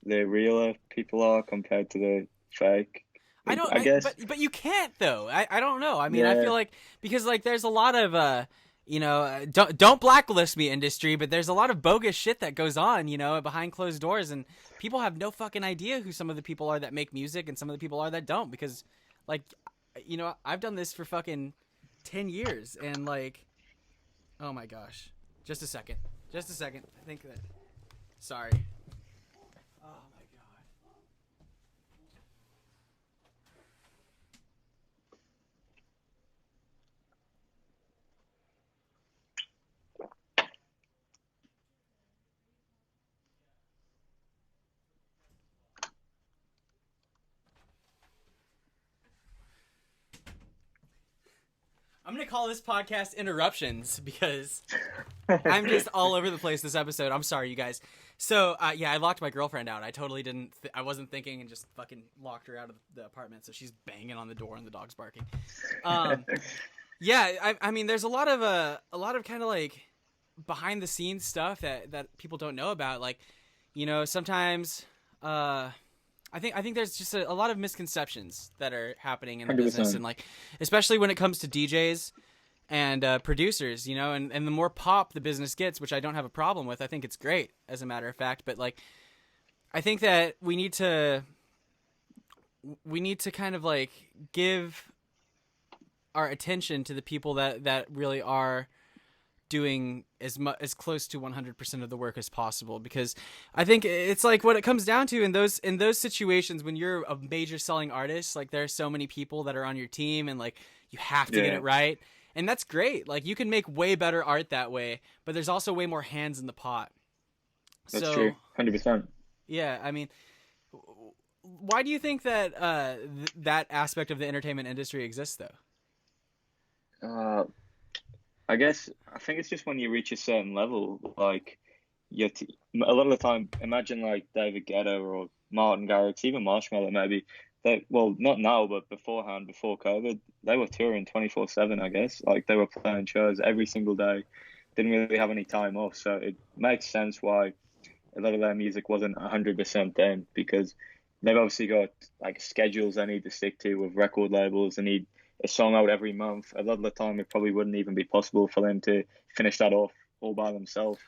Speaker 3: the realer people are compared to the fake. I guess.
Speaker 2: But you can't, though. I don't know. I mean, I feel like, because like, there's a lot of you know, don't blacklist me, industry, but there's a lot of bogus shit that goes on, you know, behind closed doors, and people have no fucking idea who some of the people are that make music and some of the people are that don't, because, like, you know, I've done this for fucking 10 years, and like, oh my gosh. Just a second. I think that, sorry. Oh my god. I'm going to call this podcast Interruptions because I'm just all over the place this episode. I'm sorry, you guys. So, yeah, I locked my girlfriend out. I totally didn't. I wasn't thinking and just fucking locked her out of the apartment. So she's banging on the door and the dog's barking. Yeah, I mean, there's a lot of kind of like behind the scenes stuff that people don't know about. Like, you know, sometimes I think there's just a lot of misconceptions that are happening in the
Speaker 3: 100%.
Speaker 2: business, and like especially when it comes to DJs and producers, you know, and the more pop the business gets, which I don't have a problem with. I think it's great, as a matter of fact. But like, I think that we need to kind of like give our attention to the people that really are doing as close to 100% of the work as possible, because I think it's like what it comes down to in those situations when you're a major selling artist, like there are so many people that are on your team and like you have to get it right. And that's great. Like you can make way better art that way, but there's also way more hands in the pot.
Speaker 3: That's true. 100%.
Speaker 2: Yeah. I mean, why do you think that that aspect of the entertainment industry exists though?
Speaker 3: I think it's just when you reach a certain level, like a lot of the time, imagine like David Guetta or Martin Garrix, even Marshmello maybe. Well, not now, but beforehand, before COVID, they were touring 24/7, I guess. Like they were playing shows every single day, didn't really have any time off. So it makes sense why a lot of their music wasn't 100% then, because they've obviously got like schedules they need to stick to with record labels. They need a song out every month. A lot of the time, it probably wouldn't even be possible for them to finish that off all by themselves.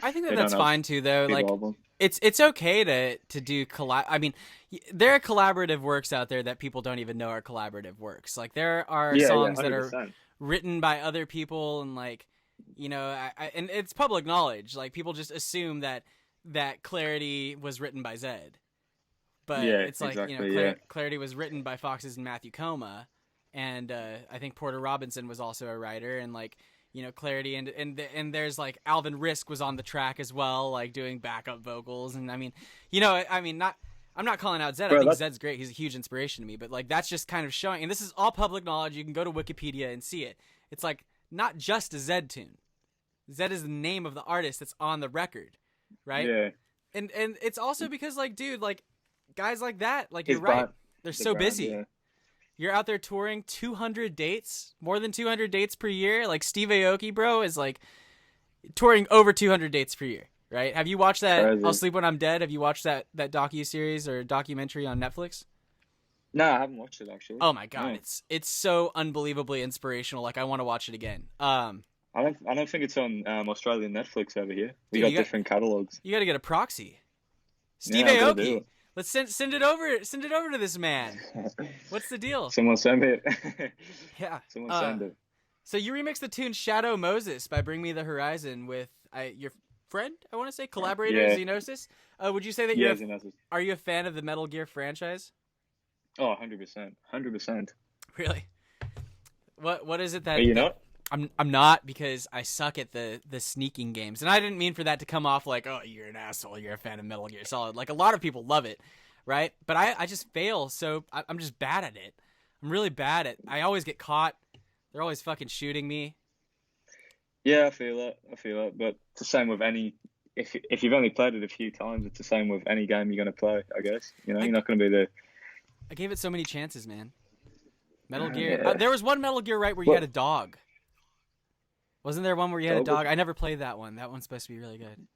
Speaker 2: I think that's fine too, though. Like, it's okay to do collab. I mean, there are collaborative works out there that people don't even know are collaborative works. Like, there are songs that are written by other people, and like, you know, and it's public knowledge. Like, people just assume that Clarity was written by Zed, but it's like, you know, Clarity was written by Foxes and Matthew Coma. And I think Porter Robinson was also a writer, and like, you know, Clarity and there's like Alvin Risk was on the track as well, like doing backup vocals. And I mean, you know, I'm not calling out Zed. I think Zed's great. He's a huge inspiration to me. But like, that's just kind of showing, and this is all public knowledge. You can go to Wikipedia and see it. It's like not just a Zed tune. Zed is the name of the artist that's on the record, right? Yeah. And it's also because like, dude, like guys like that, like you're right, they're so busy. Yeah. You're out there touring 200 dates, more than 200 dates per year. Like Steve Aoki, bro, is like touring over 200 dates per year, right? Have you watched that Crazy. I'll Sleep When I'm Dead? Have you watched that docu-series or documentary on Netflix?
Speaker 3: No, I haven't watched it actually.
Speaker 2: Oh my God, it's so unbelievably inspirational. Like I want to watch it again. I
Speaker 3: don't think it's on Australian Netflix over here. We got different catalogs.
Speaker 2: You got to get a proxy. Steve Aoki. Let's send it over. Send it over to this man. What's the deal?
Speaker 3: Someone send it.
Speaker 2: Yeah.
Speaker 3: Someone send it.
Speaker 2: So you remixed the tune "Shadow Moses" by Bring Me the Horizon with your friend. I want to say collaborator Xenosis. Would you say that you're? Are you a fan of the Metal Gear franchise?
Speaker 3: Oh, 100%, 100%.
Speaker 2: Really? What is it that?
Speaker 3: Are you not?
Speaker 2: I'm not, because I suck at the sneaking games. And I didn't mean for that to come off like, oh, you're an asshole, you're a fan of Metal Gear Solid. Like, a lot of people love it, right? But I just fail, so I'm just bad at it. I'm really bad at it. I always get caught. They're always fucking shooting me.
Speaker 3: Yeah, I feel it. But it's the same with any... If you've only played it a few times, it's the same with any game you're going to play, I guess. You know, you're not going to be the...
Speaker 2: I gave it so many chances, man. Metal Gear... Yeah. There was one Metal Gear, right, where you had a dog. Wasn't there one where you had a dog? I never played that one. That one's supposed to be really good.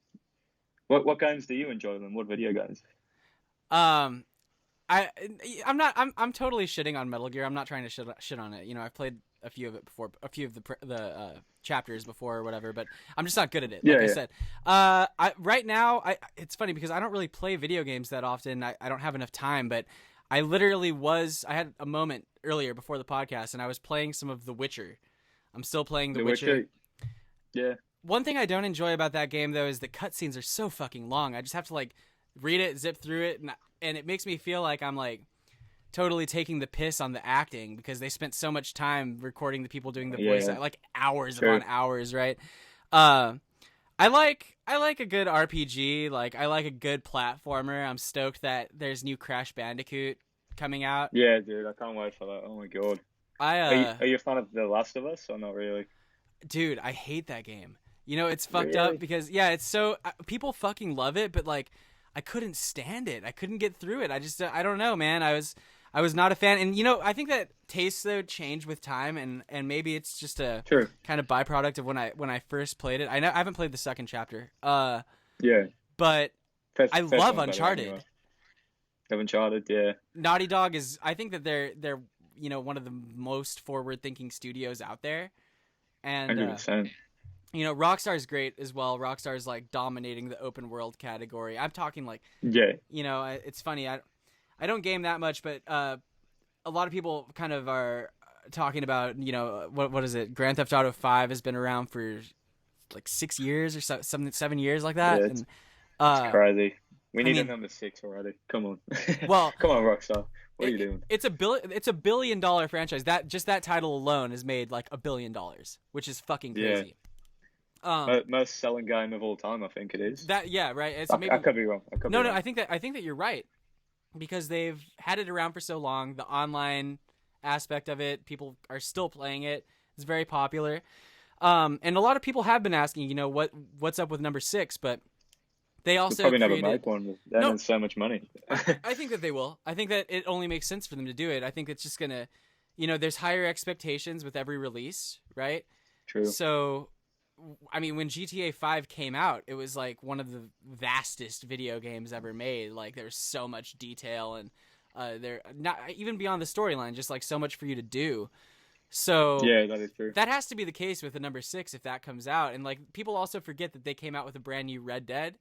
Speaker 3: What games do you enjoy then? What video games?
Speaker 2: I'm totally shitting on Metal Gear. I'm not trying to shit on it. You know, I've played a few of it before, a few of the chapters before or whatever, but I'm just not good at it. Like I said, right now, it's funny because I don't really play video games that often. I don't have enough time, but I had a moment earlier before the podcast, and I was playing some of The Witcher. I'm still playing The Witcher. Yeah. One thing I don't enjoy about that game, though, is the cutscenes are so fucking long. I just have to, like, read it, zip through it, and it makes me feel like I'm, like, totally taking the piss on the acting because they spent so much time recording the people doing the voice, like hours upon hours, right? I like a good RPG. Like, I like a good platformer. I'm stoked that there's new Crash Bandicoot coming out.
Speaker 3: Yeah, dude, I can't wait for that. Oh, my God. Are you a fan of The Last of Us or not really?
Speaker 2: Dude, I hate that game. You know, it's fucked
Speaker 3: Really?
Speaker 2: up because it's so people fucking love it, but like I couldn't stand it. I couldn't get through it. I don't know, man. I was not a fan, and you know, I think that tastes though change with time, and maybe it's just a kind of byproduct of when I first played it. I haven't played the second chapter.
Speaker 3: Yeah.
Speaker 2: But I love
Speaker 3: one's better
Speaker 2: Uncharted.
Speaker 3: anyway. Uncharted, yeah.
Speaker 2: Naughty Dog is. I think that they're you know, one of the most forward-thinking studios out there, and
Speaker 3: 100%.
Speaker 2: you know, Rockstar's great as well. Rockstar's like dominating the open world category. I'm talking like,
Speaker 3: Yeah.
Speaker 2: you know, it's funny. I don't game that much, but a lot of people kind of are talking about, you know, what is it? Grand Theft Auto 5 has been around for like 6 years or 7 years like that.
Speaker 3: Yeah, it's crazy. We need a number 6 already. Come on.
Speaker 2: Well,
Speaker 3: come on, Rockstar. What are you doing?
Speaker 2: It's a $1 billion franchise. That title alone has made like $1 billion, which is fucking crazy.
Speaker 3: Yeah. Most selling game of all time, I think it is.
Speaker 2: Right. It's
Speaker 3: I could be wrong.
Speaker 2: No, I think that you're right, because they've had it around for so long. The online aspect of it, people are still playing it. It's very popular, and a lot of people have been asking, you know, what's up with number 6, but they also
Speaker 3: probably never make one. They earn so much money.
Speaker 2: I think that they will. I think that it only makes sense for them to do it. I think it's just gonna, you know, there's higher expectations with every release, right?
Speaker 3: True.
Speaker 2: So, I mean, when GTA 5 came out, it was like one of the vastest video games ever made. Like, there's so much detail, and there not even beyond the storyline, just like so much for you to do. So
Speaker 3: yeah, that is true.
Speaker 2: That has to be the case with the number 6 if that comes out. And like, people also forget that they came out with a brand new Red Dead.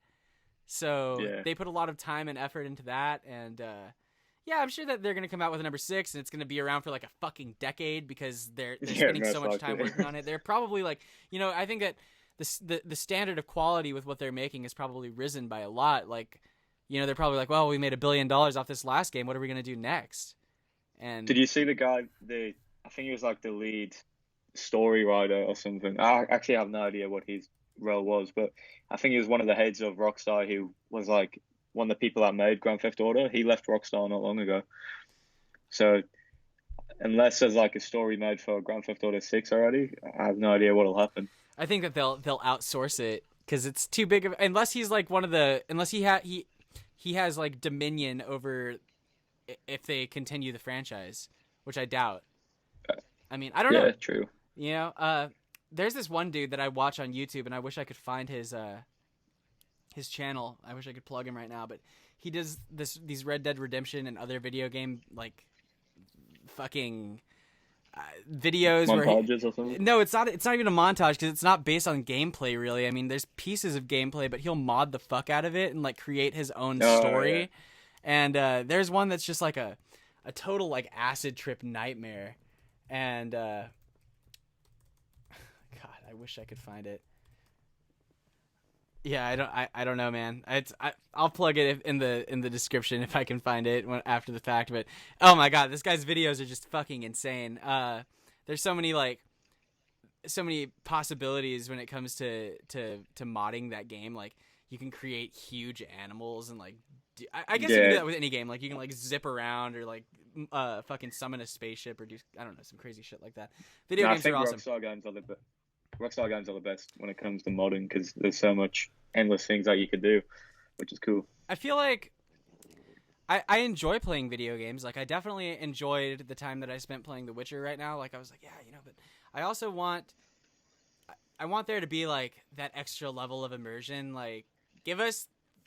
Speaker 2: So they put a lot of time and effort into that, and I'm sure that they're gonna come out with a number 6, and it's gonna be around for like a fucking decade because they're spending so much time working on it. They're probably like, you know, I think that the standard of quality with what they're making has probably risen by a lot. Like, you know, they're probably like, well, we made $1 billion off this last game. What are we gonna do next? And
Speaker 3: did you see the guy? I think he was like the lead story writer or something. I actually have no idea what his role was, but I think he was one of the heads of Rockstar, who was like one of the people that made Grand Theft Auto. He left Rockstar not long ago. So unless there's like a story made for Grand Theft Auto 6 already, I have no idea what'll happen.
Speaker 2: I think that they'll outsource it because it's too big of, unless he's like unless he has like dominion over if they continue the franchise, which I doubt. I mean, I don't know.
Speaker 3: Yeah, true.
Speaker 2: You know, there's this one dude that I watch on YouTube, and I wish I could find his channel. I wish I could plug him right now, but he does these Red Dead Redemption and other video game like fucking videos
Speaker 3: montages or something.
Speaker 2: No, it's not even a montage because it's not based on gameplay really. I mean, there's pieces of gameplay, but he'll mod the fuck out of it and like create his own story. Yeah. And there's one that's just like a total like acid trip nightmare. And God, I wish I could find it. Yeah, I don't know, man. I'll plug it in the description if I can find it after the fact. But oh my God, this guy's videos are just fucking insane. There's so many possibilities when it comes to modding that game. Like, you can create huge animals and like I guess you can do that with any game. Like, you can like zip around or like fucking summon a spaceship or do, I don't know, some crazy shit like that. Video games are awesome.
Speaker 3: Rockstar games are the best when it comes to modding because there's so much endless things that you could do, which is cool.
Speaker 2: I feel like I enjoy playing video games. Like, I definitely enjoyed the time that I spent playing The Witcher right now. Like, I was like, yeah, you know, but I also want there to be like that extra level of immersion. Like,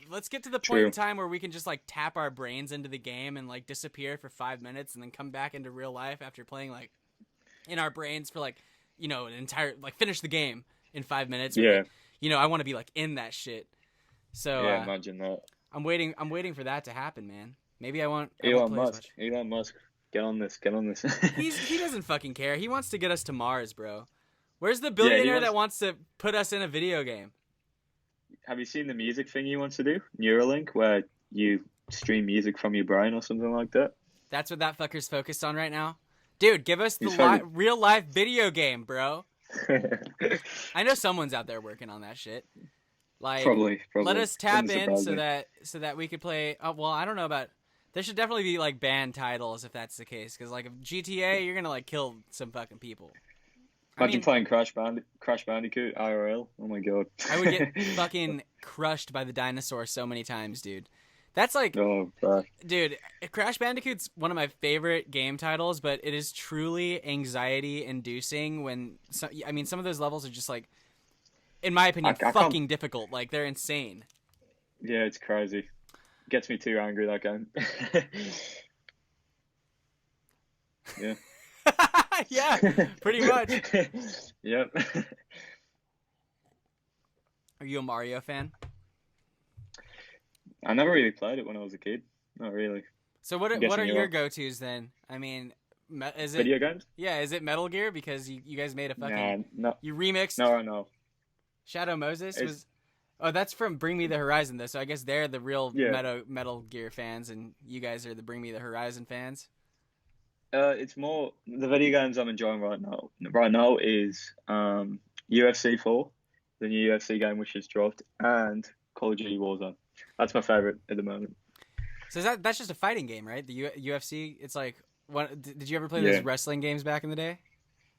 Speaker 2: let's get to the point in time where we can just like tap our brains into the game and like disappear for 5 minutes and then come back into real life after playing like in our brains for like, you know, an entire, like, finish the game in 5 minutes.
Speaker 3: Yeah.
Speaker 2: You know, I want to be like in that shit. So
Speaker 3: yeah, imagine that.
Speaker 2: I'm waiting for that to happen, man. Maybe I won't.
Speaker 3: Elon Musk, get on this.
Speaker 2: He doesn't fucking care. He wants to get us to Mars, bro. Where's the billionaire that wants to put us in a video game?
Speaker 3: Have you seen the music thing he wants to do? Neuralink, where you stream music from your brain or something like that?
Speaker 2: That's what that fucker's focused on right now? Dude, give us the real life video game, bro. I know someone's out there working on that shit. Like,
Speaker 3: probably.
Speaker 2: Let us tap in so that we could play. Oh, well, I don't know about There should definitely be like band titles if that's the case, because like if GTA, you're gonna like kill some fucking people.
Speaker 3: Imagine playing Crash Bandicoot IRL. Oh my god.
Speaker 2: I would get fucking crushed by the dinosaur so many times, dude. That's like,
Speaker 3: oh, bro.
Speaker 2: Dude, Crash Bandicoot's one of my favorite game titles, but it is truly anxiety-inducing when, some of those levels are just like, in my opinion, fucking difficult. Like, they're insane.
Speaker 3: Yeah, it's crazy. Gets me too angry, that game. Yeah.
Speaker 2: Yeah, pretty much.
Speaker 3: Yep.
Speaker 2: Are you a Mario fan?
Speaker 3: I never really played it when I was a kid. Not really.
Speaker 2: So what are your go-tos then? I mean, is it
Speaker 3: video games?
Speaker 2: Yeah, is it Metal Gear because you guys made a fucking you remixed?
Speaker 3: No.
Speaker 2: Shadow Moses was. Oh, that's from Bring Me the Horizon though. So I guess they're the real Metal Gear fans, and you guys are the Bring Me the Horizon fans.
Speaker 3: It's more the video games I'm enjoying right now. Right now is UFC 4, the new UFC game which has dropped, and Call of Duty Warzone. That's my favorite at the moment.
Speaker 2: So that's just a fighting game, right? The UFC. It's like, what? Did you ever play those wrestling games back in the day?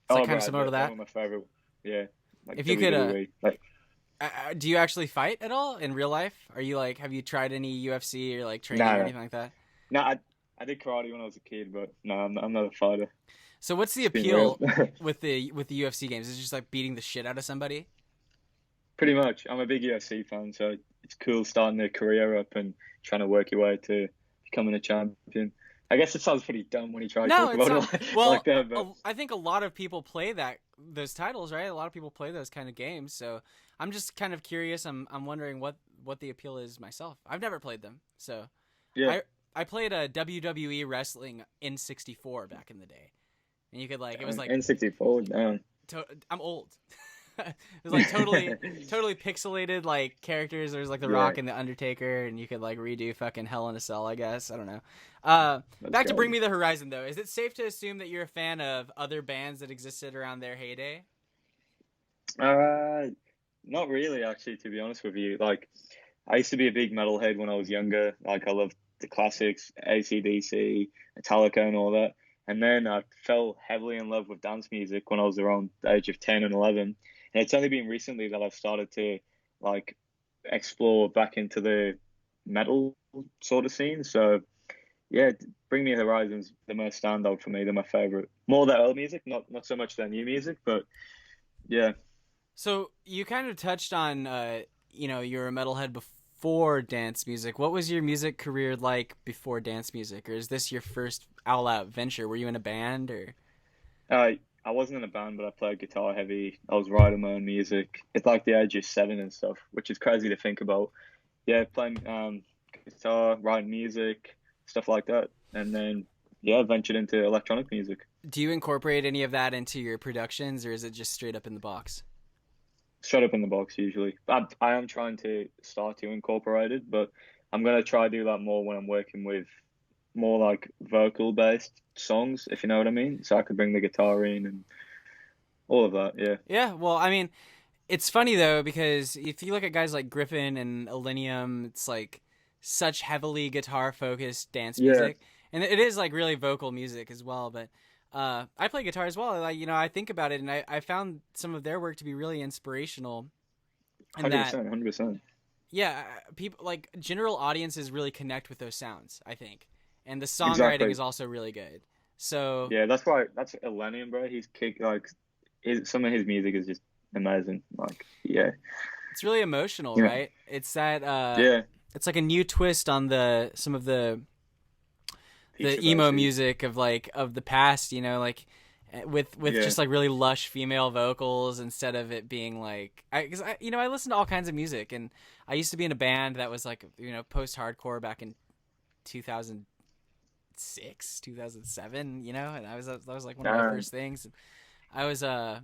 Speaker 2: It's like kind of similar to that.
Speaker 3: One of my favorite. Yeah. Like
Speaker 2: if you could, do you actually fight at all in real life? Are you like, have you tried any UFC or like training or anything like that?
Speaker 3: No, I did karate when I was a kid, but no, I'm not a fighter.
Speaker 2: So what's the appeal with the UFC games? Is it just like beating the shit out of somebody?
Speaker 3: Pretty much. I'm a big UFC fan, so it's cool starting their career up and trying to work your way to becoming a champion. I guess it sounds pretty dumb when you try to talk about it like that. But
Speaker 2: I think a lot of people play those titles, right? A lot of people play those kind of games, so I'm just kind of curious. I'm wondering what the appeal is myself. I've never played them, so
Speaker 3: yeah.
Speaker 2: I played a WWE wrestling N64 back in the day, and you could like it was like
Speaker 3: N64. Damn.
Speaker 2: I'm old. It was like totally pixelated like characters. There's like The Rock and The Undertaker, and you could like redo fucking Hell in a Cell, I guess. I don't know. Back to Bring Me the Horizon though. Is it safe to assume that you're a fan of other bands that existed around their heyday?
Speaker 3: Not really, actually, to be honest with you. Like, I used to be a big metalhead when I was younger. Like, I loved the classics, AC/DC, Metallica, and all that. And then I fell heavily in love with dance music when I was around the age of 10 and 11. And it's only been recently that I've started to like explore back into the metal sort of scene. So yeah, Bring Me the Horizon's the most standout for me. They're my favorite. More their old music, not so much their new music, but yeah.
Speaker 2: So you kind of touched on, you're a metalhead before dance music. What was your music career like before dance music, or is this your first out venture? Were you in a band or?
Speaker 3: I wasn't in a band, but I played guitar heavy. I was writing my own music at like the age of 7 and stuff, which is crazy to think about. Yeah, playing guitar, writing music, stuff like that. And then, ventured into electronic music.
Speaker 2: Do you incorporate any of that into your productions, or is it just straight up in the box?
Speaker 3: Straight up in the box, usually. I am trying to start to incorporate it, but I'm going to try to do that more when I'm working with more like vocal-based songs, if you know what I mean. So I could bring the guitar in and all of that, yeah.
Speaker 2: Yeah, well, I mean, it's funny, though, because if you look at guys like Griffin and Illenium, it's like such heavily guitar-focused dance music. And it is like really vocal music as well, but I play guitar as well. Like, I think about it, and I found some of their work to be really inspirational.
Speaker 3: 100%.
Speaker 2: Yeah, people like general audiences really connect with those sounds, I think. And the songwriting is also really good. So
Speaker 3: yeah, that's Illenium, bro. He's some of his music is just amazing. Like, yeah,
Speaker 2: it's really emotional, right? It's that it's like a new twist on some of the emo music of the past, like with just like really lush female vocals instead of it being like I listen to all kinds of music, and I used to be in a band that was like post-hardcore back in 2006, 2007, and that was like one of my first things. I was that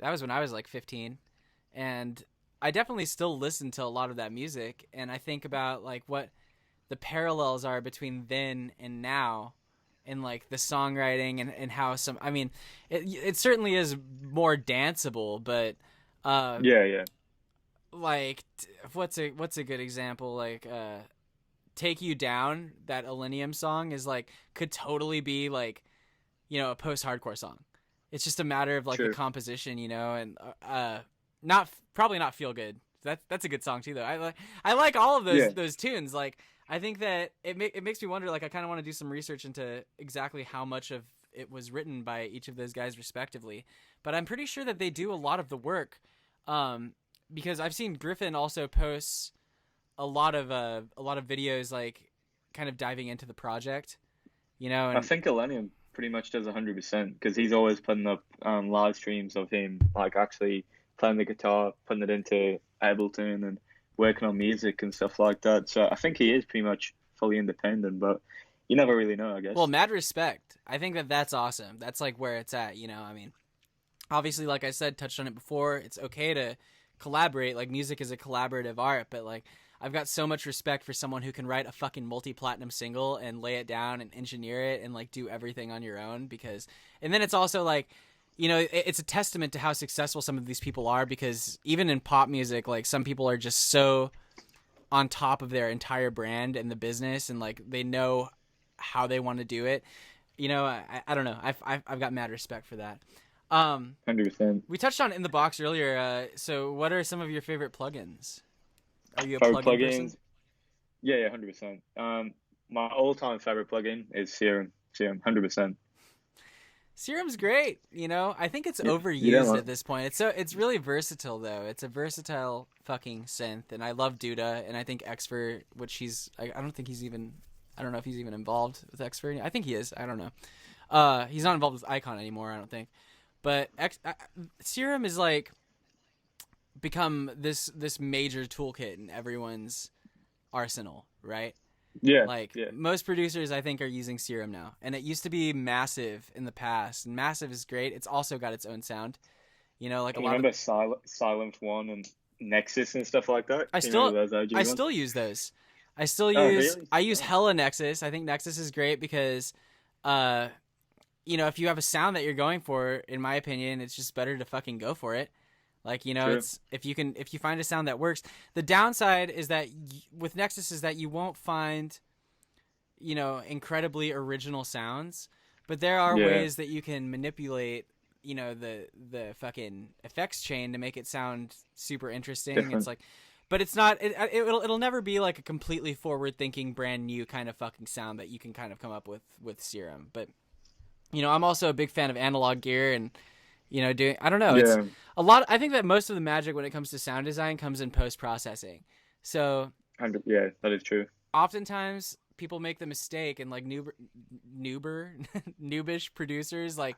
Speaker 2: was when I was like 15, and I definitely still listen to a lot of that music, and I think about like what the parallels are between then and now, and like the songwriting and how it certainly is more danceable, but like what's a good example, like Take You Down, that Millennium song, is like could totally be like, you know, a post-hardcore song. It's just a matter of like the composition, you know, and probably not Feel Good. That's a good song too, though. I like all of those tunes. Like, I think that it makes me wonder. Like, I kind of want to do some research into exactly how much of it was written by each of those guys respectively. But I'm pretty sure that they do a lot of the work, because I've seen Griffin also posts a lot of videos, like kind of diving into the project, you know. And
Speaker 3: I think Millennium pretty much does 100% because he's always putting up live streams of him like actually playing the guitar, putting it into Ableton and working on music and stuff like that. So I think he is pretty much fully independent, but you never really know, I guess.
Speaker 2: Well, mad respect. I think that's awesome. That's like where it's at, you know. I mean, obviously, like I said, touched on it before, it's okay to collaborate. Like, music is a collaborative art, but like, I've got so much respect for someone who can write a fucking multi-platinum single and lay it down and engineer it and like do everything on your own, because, and then it's also like, you know, it's a testament to how successful some of these people are, because even in pop music, like, some people are just so on top of their entire brand and the business, and like they know how they want to do it. You know, I don't know. I've got mad respect for that.
Speaker 3: 100%.
Speaker 2: We touched on In the Box earlier. So what are some of your favorite plugins? Are you a plugin person?
Speaker 3: Yeah, 100%. My all-time favorite plugin is Serum. 100%.
Speaker 2: Serum's great. You know, I think it's overused at this point. It's really versatile though. It's a versatile fucking synth, and I love Duda, and I think Xfer, which I don't know if he's even involved with Xfer. I think he is. I don't know. He's not involved with Icon anymore, I don't think. But Serum is like become this major toolkit in everyone's arsenal, right?
Speaker 3: Yeah.
Speaker 2: Most producers, I think, are using Serum now, and it used to be Massive in the past. And Massive is great. It's also got its own sound. You know, like
Speaker 3: remember Silent One and Nexus and stuff like that?
Speaker 2: I still use those. I use hella Nexus. I think Nexus is great because, you know, if you have a sound that you're going for, in my opinion, it's just better to fucking go for it. Like, you know, it's if you find a sound that works. The downside is that with Nexus is that you won't find, you know, incredibly original sounds, but there are ways that you can manipulate, you know, the fucking effects chain to make it sound super interesting.
Speaker 3: Different.
Speaker 2: It's like, but it's not. It'll never be like a completely forward thinking, brand new kind of fucking sound that you can kind of come up with Serum. But, you know, I'm also a big fan of analog gear and, you know, I don't know. It's a lot. I think that most of the magic when it comes to sound design comes in post-processing. So,
Speaker 3: yeah, that is true.
Speaker 2: Oftentimes, people make the mistake, and like noobish producers, like,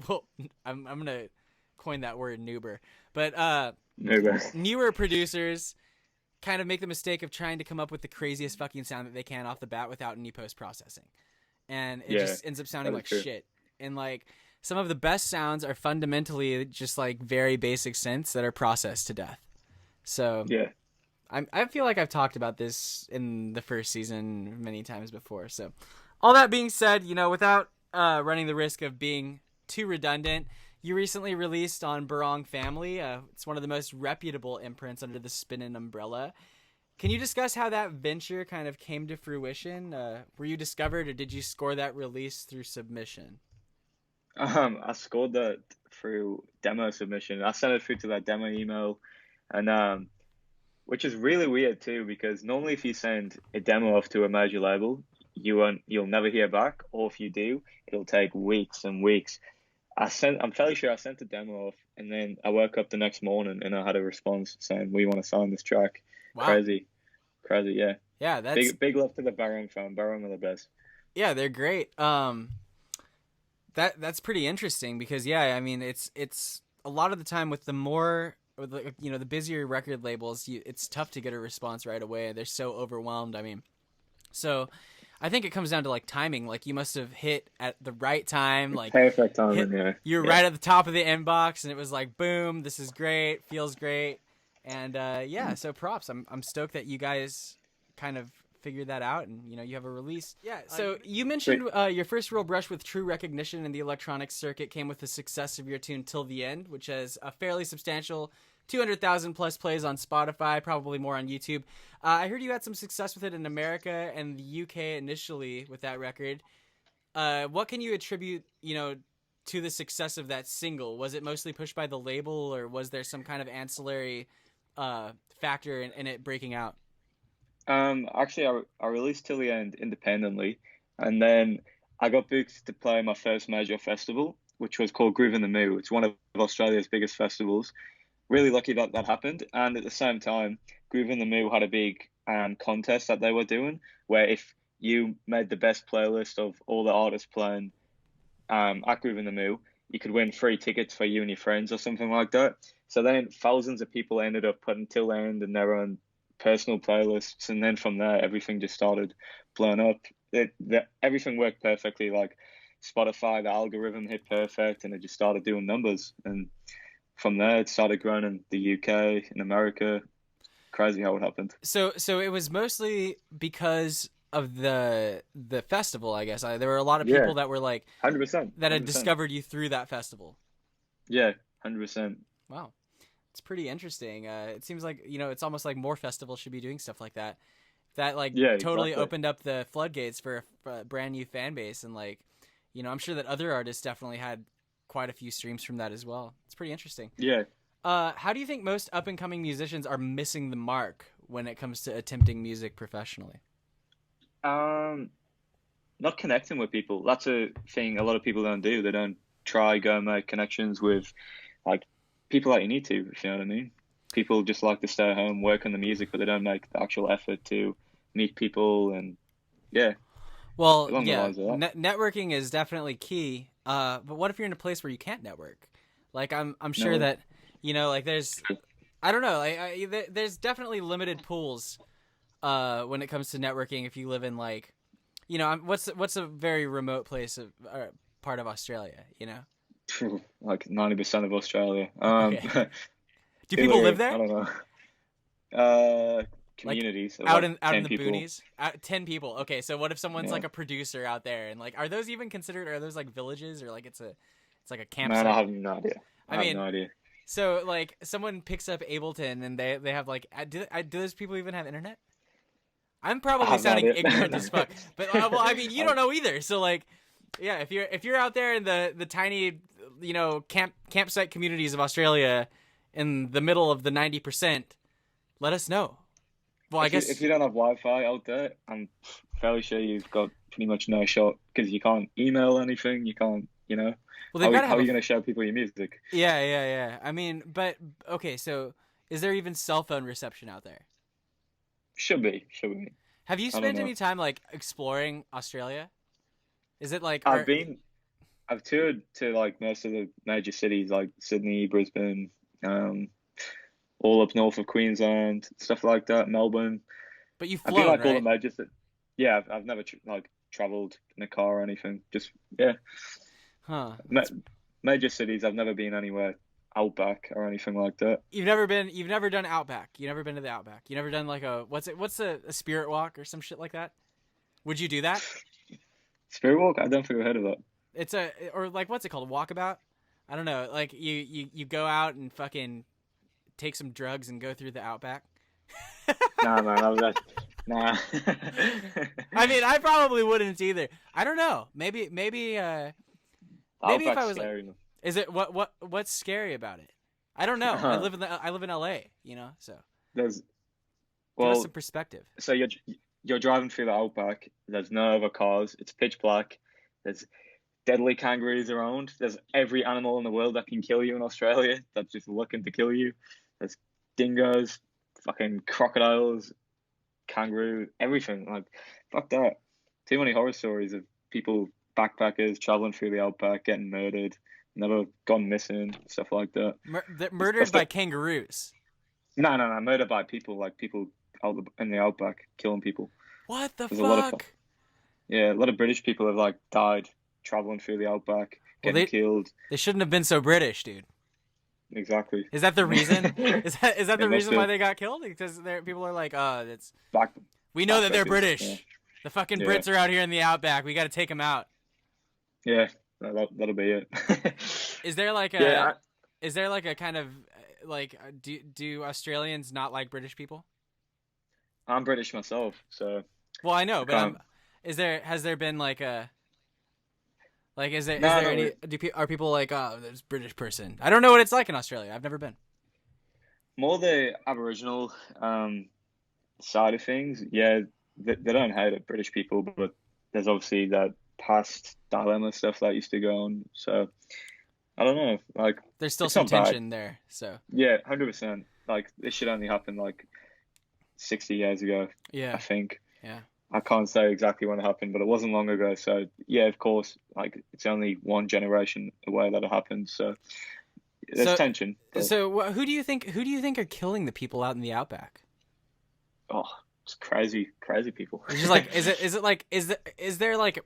Speaker 2: well, I'm gonna coin that word, noober, but newer producers kind of make the mistake of trying to come up with the craziest fucking sound that they can off the bat without any post-processing, and it just ends up sounding like shit. And like, some of the best sounds are fundamentally just like very basic synths that are processed to death. So
Speaker 3: yeah,
Speaker 2: I feel like I've talked about this in the first season many times before. So all that being said, you know, without running the risk of being too redundant, you recently released on Barong Family. It's one of the most reputable imprints under the Spinnin' umbrella. Can you discuss how that venture kind of came to fruition? Were you discovered, or did you score that release through submission?
Speaker 3: I scored that through demo submission. I sent it through to that demo email, and which is really weird too, because normally if you send a demo off to a major label, you'll never hear back, or if you do, it'll take weeks and weeks. I'm fairly sure I sent the demo off, and then I woke up the next morning and I had a response saying, "We want to sign this track."
Speaker 2: Wow.
Speaker 3: Crazy, yeah.
Speaker 2: Yeah, that's
Speaker 3: big love to the Barong fan. Barong are the best.
Speaker 2: Yeah, they're great. That's pretty interesting because, yeah, I mean, it's a lot of the time with the busier record labels, it's tough to get a response right away. They're so overwhelmed. I mean, so I think it comes down to like timing. Like, you must have hit at the right time, like
Speaker 3: perfect timing.
Speaker 2: You're right at the top of the inbox, and it was like, boom, this is great, feels great, and so props. I'm stoked that you guys kind of figured that out, and, you know, you have a release. Yeah, so you mentioned your first real brush with true recognition in the electronic circuit came with the success of your tune Till the End, which has a fairly substantial 200,000 plus plays on Spotify, probably more on YouTube. I heard you had some success with it in America and the UK initially with that record. What can you attribute, to the success of that single? Was it mostly pushed by the label, or was there some kind of ancillary factor in it breaking out?
Speaker 3: Actually, I released Till the End independently, and then I got booked to play my first major festival, which was called Groove in the Moo. It's one of Australia's biggest festivals. Really lucky that happened. And at the same time, Groove in the Moo had a big contest that they were doing, where if you made the best playlist of all the artists playing at Groove in the Moo, you could win free tickets for you and your friends or something like that. So then thousands of people ended up putting Till the End in their own personal playlists, and then from there everything just started blowing up. Everything worked perfectly. Like Spotify, the algorithm hit perfect, and it just started doing numbers. And from there, it started growing in the UK, in America. Crazy how it happened.
Speaker 2: So it was mostly because of the festival, I guess. There were a lot of people that were like
Speaker 3: 100%
Speaker 2: that had discovered you through that festival.
Speaker 3: Yeah, 100%.
Speaker 2: Wow. It's pretty interesting. It seems like, it's almost like more festivals should be doing stuff like that. That totally opened up the floodgates for a brand new fan base. And I'm sure that other artists definitely had quite a few streams from that as well. It's pretty interesting.
Speaker 3: Yeah.
Speaker 2: How do you think most up and coming musicians are missing the mark when it comes to attempting music professionally?
Speaker 3: Not connecting with people. That's a thing a lot of people don't do. They don't go make connections with people that you need to, if you know what I mean. People just like to stay at home, work on the music, but they don't make the actual effort to meet people and
Speaker 2: Well, yeah, networking is definitely key. But what if you're in a place where you can't network? I'm sure that, there's, I don't know, there's definitely limited pools when it comes to networking. If you live in what's a very remote place part of Australia,
Speaker 3: 90% of Australia.
Speaker 2: Okay. Do people live there?
Speaker 3: I don't know. Communities
Speaker 2: out in the
Speaker 3: people.
Speaker 2: boonies. 10 people. Okay, so what if someone's a producer out there and are those even considered? Are those villages or it's like a campsite?
Speaker 3: Man, I have no idea. I have no idea.
Speaker 2: So someone picks up Ableton and they have do those people even have internet? I'm probably sounding ignorant as fuck, but you don't know either. So yeah, if you're out there in the tiny campsite communities of Australia in the middle of the 90%, let us know. Well,
Speaker 3: if you don't have Wi-Fi out there, I'm fairly sure you've got pretty much no shot because you can't email anything. You can't, Well, how are you going to show people your music?
Speaker 2: Yeah. But okay, so is there even cell phone reception out there?
Speaker 3: Should be.
Speaker 2: Have you spent any time exploring Australia? Is it
Speaker 3: I've toured to most of the major cities like Sydney, Brisbane, all up north of Queensland, stuff like that, Melbourne.
Speaker 2: But you've flown,
Speaker 3: I've been
Speaker 2: right?
Speaker 3: all the major cities. Yeah, I've never traveled in a car or anything. Just
Speaker 2: Huh.
Speaker 3: Major cities. I've never been anywhere outback or anything like that.
Speaker 2: You've never done outback. You've never been to the outback. You never done what's a spirit walk or some shit like that? Would you do that?
Speaker 3: Spirit walk? I don't think I've heard of that.
Speaker 2: It's what's it called? A walkabout? I don't know. You go out and fucking take some drugs and go through the outback.
Speaker 3: Nah, man. Nah.
Speaker 2: I probably wouldn't either. I don't know. Maybe if I was
Speaker 3: scary.
Speaker 2: Is it what's scary about it? I don't know. I live in LA, so give us some perspective.
Speaker 3: So you're driving through the outback. There's no other cars. It's pitch black. There's deadly kangaroos around. There's every animal in the world that can kill you in Australia that's just looking to kill you. There's dingoes, fucking crocodiles, kangaroo, everything. Fuck that. Too many horror stories of people, backpackers, traveling through the outback, getting murdered, never gone missing, stuff like that.
Speaker 2: Murdered by kangaroos?
Speaker 3: No. Murdered by people, people out in the outback, killing people.
Speaker 2: What the fuck?
Speaker 3: A lot of British people have died traveling through the outback, getting killed.
Speaker 2: They shouldn't have been so British, dude.
Speaker 3: Exactly.
Speaker 2: Is that the reason? is that the reason why they got killed? Because people are it's we know that they're British. Yeah. The fucking Brits are out here in the outback. We got to take them out.
Speaker 3: Yeah, that'll be it.
Speaker 2: Is there a kind of do Australians not like British people?
Speaker 3: I'm British myself, so.
Speaker 2: Well, I know, but has there been like a is there any are people like, oh, there's British person? I don't know what it's like in Australia. I've never been.
Speaker 3: More the Aboriginal side of things, yeah, they don't hate it, British people, but there's obviously that past dilemma stuff that used to go on. So I don't know, like
Speaker 2: there's still some tension there. So
Speaker 3: yeah, 100%. Like this shit only happened like 60 years ago.
Speaker 2: Yeah,
Speaker 3: I think.
Speaker 2: Yeah.
Speaker 3: I can't say exactly when it happened, but it wasn't long ago. So yeah, of course, like it's only one generation away that it happened. So there's tension. But...
Speaker 2: So who do you think are killing the people out in the outback?
Speaker 3: Oh, it's crazy people.
Speaker 2: It's just like, is there like